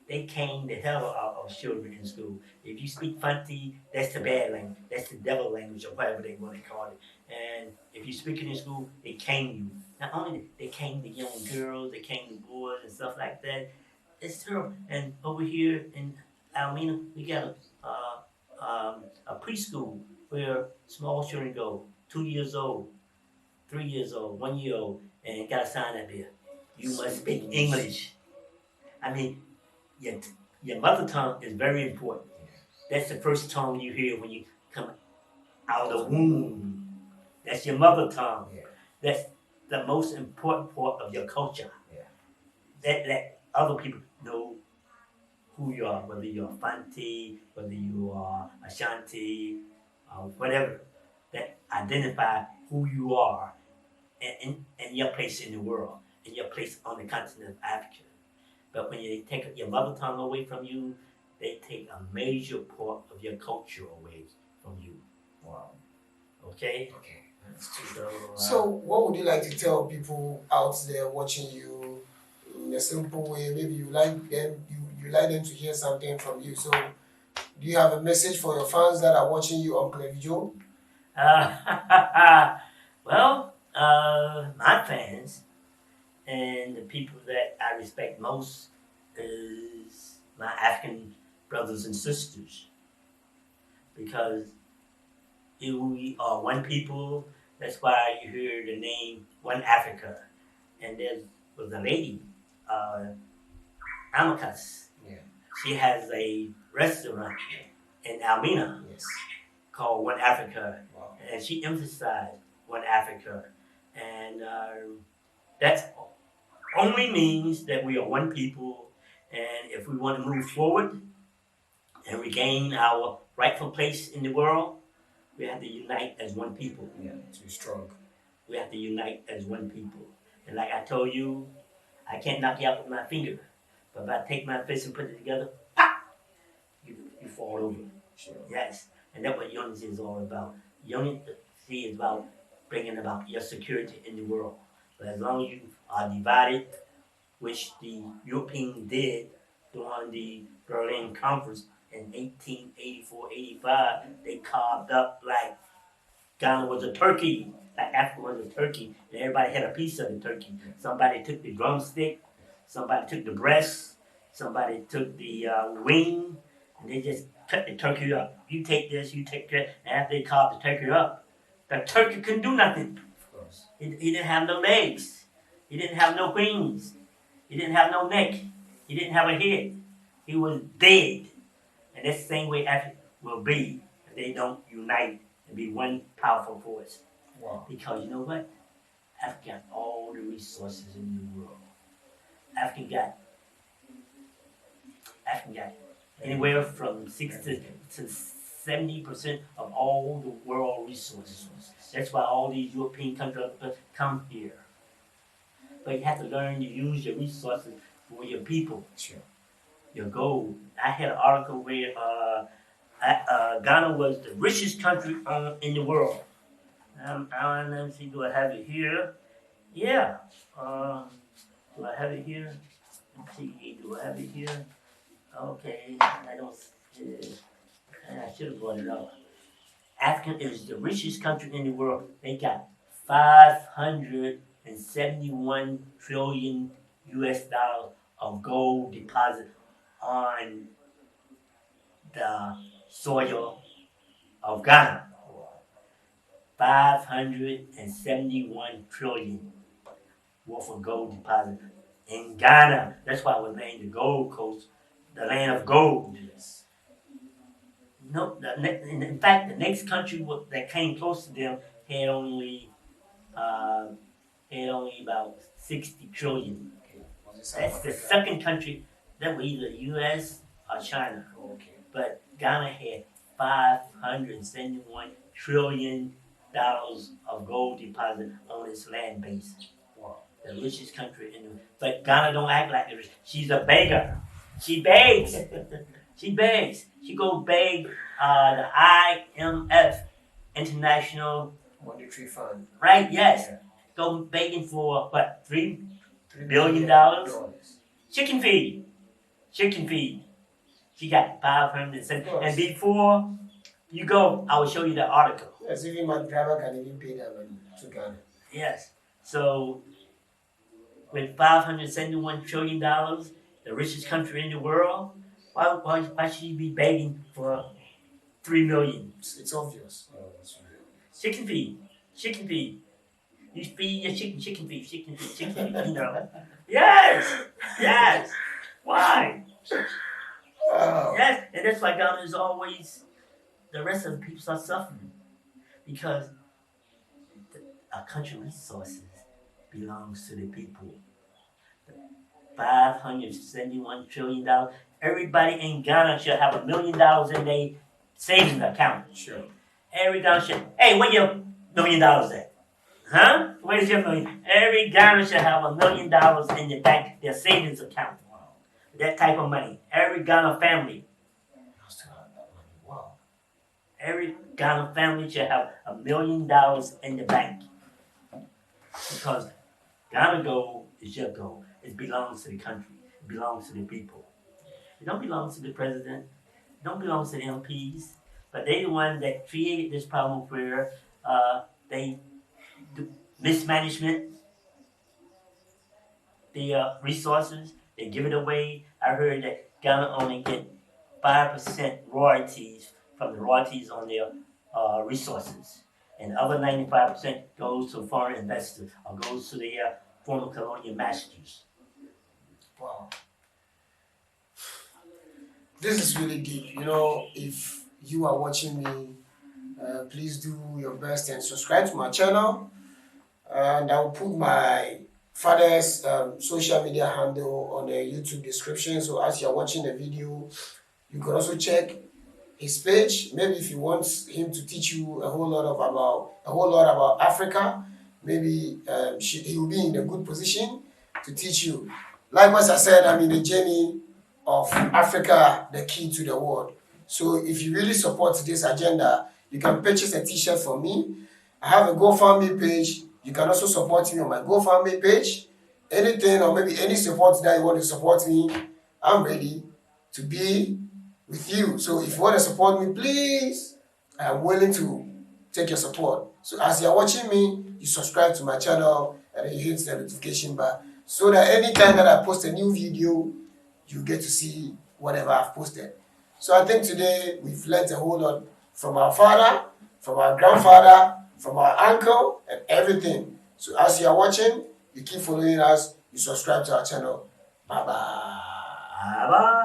they cane the hell out of children in school. If you speak Fanti, that's the bad language. That's the devil language or whatever they want to call it. And if you speak it in school, they cane you. Not only they cane the young girls, they cane the boys and stuff like that. It's terrible. And over here in Almena, we got a preschool where small children go, 2 years old, 3 years old, 1 year old, and got a sign up there. You must speak English. I mean, your, your mother tongue is very important. That's the first tongue you hear when you come out of the womb. That's your mother tongue. Yeah. That's the most important part of your culture. Yeah. That other people know who you are, whether you're Fanti, whether you are Ashanti, whatever. That identify who you are and your place in the world, and your place on the continent of Africa. But when you take your mother tongue away from you, they take a major part of your culture away from you. Wow. Okay? Okay. So, What would you like to tell people out there watching you in a simple way? Maybe you like them, you like them to hear something from you. So, do you have a message for your fans that are watching you on Aklevi Joe? well, my fans and the people that I respect most is my African brothers and sisters because we are one people. That's why you hear the name One Africa. And there was a lady, Amicus. Yeah. She has a restaurant in Almena Yes. called One Africa, Wow. and she emphasized One Africa, and that only means that we are one people, and if we want to move forward and regain our rightful place in the world, we have to unite as one people. Yeah. To be strong. We have to unite as one people. And like I told you, I can't knock you out with my finger, but if I take my fist and put it together, pop, you fall over. Sure. Yes, and that's what unity is all about. Unity is about bringing about your security in the world. But as long as you are divided, which the Europeans did during the Berlin Conference in 1884-85, they carved up like Ghana was a turkey, like Africa was a turkey, and everybody had a piece of the turkey. Somebody took the drumstick, somebody took the breast, somebody took the wing, and they just cut the turkey up. You take this, you take that, and after they carved the turkey up, the turkey couldn't do nothing. Of course. He didn't have no legs. He didn't have no wings. He didn't have no neck. He didn't have a head. He was dead. And that's the same way Africa will be if they don't unite and be one powerful force. Wow. Because you know what? Africa got all the resources in the world. Africa got anywhere from 60 to 70% of all the world resources. That's why all these European countries come here. But you have to learn to use your resources for your people. Sure. Your gold. I had an article where Ghana was the richest country in the world. Let me see, do I have it here? Yeah. Do I have it here? Let's see, do I have it here? Okay, I don't. I should have brought it up. Africa is the richest country in the world. They got $560 571 trillion US dollars of gold deposit on the soil of Ghana. 571 trillion worth of gold deposit in Ghana. That's why it was named the Gold Coast, the land of gold. Yes. No, in fact, the next country that came close to them had only about 60 trillion. Okay. Was it South That's the Africa? second country that was either U.S. or China. Okay. But Ghana had $571 trillion of gold deposit on its land base. Wow. The richest country in the world. But Ghana don't act like the rich. She's a beggar. She begs. She begs. She go beg the IMF, International Monetary Fund. Right? Yes. Yeah. Go begging for what? $3 $3 billion? billion. Chicken feed. Chicken feed. She got 500. And before you go, I will show you the article. Yes, even my driver can even pay that money to Ghana. Yes. So with $571 trillion, the richest country in the world, why should you be begging for $3 million? It's obvious. Chicken feed. Chicken feed. You feed your chicken feed, chicken feed, chicken feed, you know. Yes! Yes! Why? Wow. Yes, and that's why Ghana is always, the rest of the people are suffering. Because our country resources belongs to the people. $571 trillion. Everybody in Ghana should have $1 million in their savings account. Sure. Every Ghana should, hey, where your $1 million at? Huh? Where's your million? Every Ghana should have $1 million in the bank, their savings account. Wow. That type of money. Every Ghana family. Has to have that money. Wow. Every Ghana family should have $1 million in the bank. Because Ghana gold is your gold. It belongs to the country. It belongs to the people. It don't belong to the president. It don't belong to the MPs. But they the one that created this problem where they do mismanagement the resources. They give it away. I heard that Ghana only get 5% royalties from the royalties on their resources. And the other 95% goes to foreign investors or goes to their former colonial masters. Wow. This is really deep. You know, if you are watching me, please do your best and subscribe to my channel. And I will put my father's social media handle on the YouTube description. So as you're watching the video, you can also check his page. Maybe if you want him to teach you a whole lot about Africa, maybe he will be in a good position to teach you. Like as I said, I'm in the journey of Africa, the key to the world. So if you really support this agenda, you can purchase a t-shirt from me. I have a GoFundMe page. You can also support me on my GoFundMe page. Anything or maybe any support that you want to support me, I'm ready to be with you. So if you want to support me, please, I am willing to take your support. So as you're watching me, you subscribe to my channel and you hit the notification bar so that anytime that I post a new video, you get to see whatever I've posted. So I think today we've learned a whole lot from our father, from our grandfather, from our uncle, and everything. So as you're watching, you keep following us, you subscribe to our channel. Bye-bye. Bye-bye.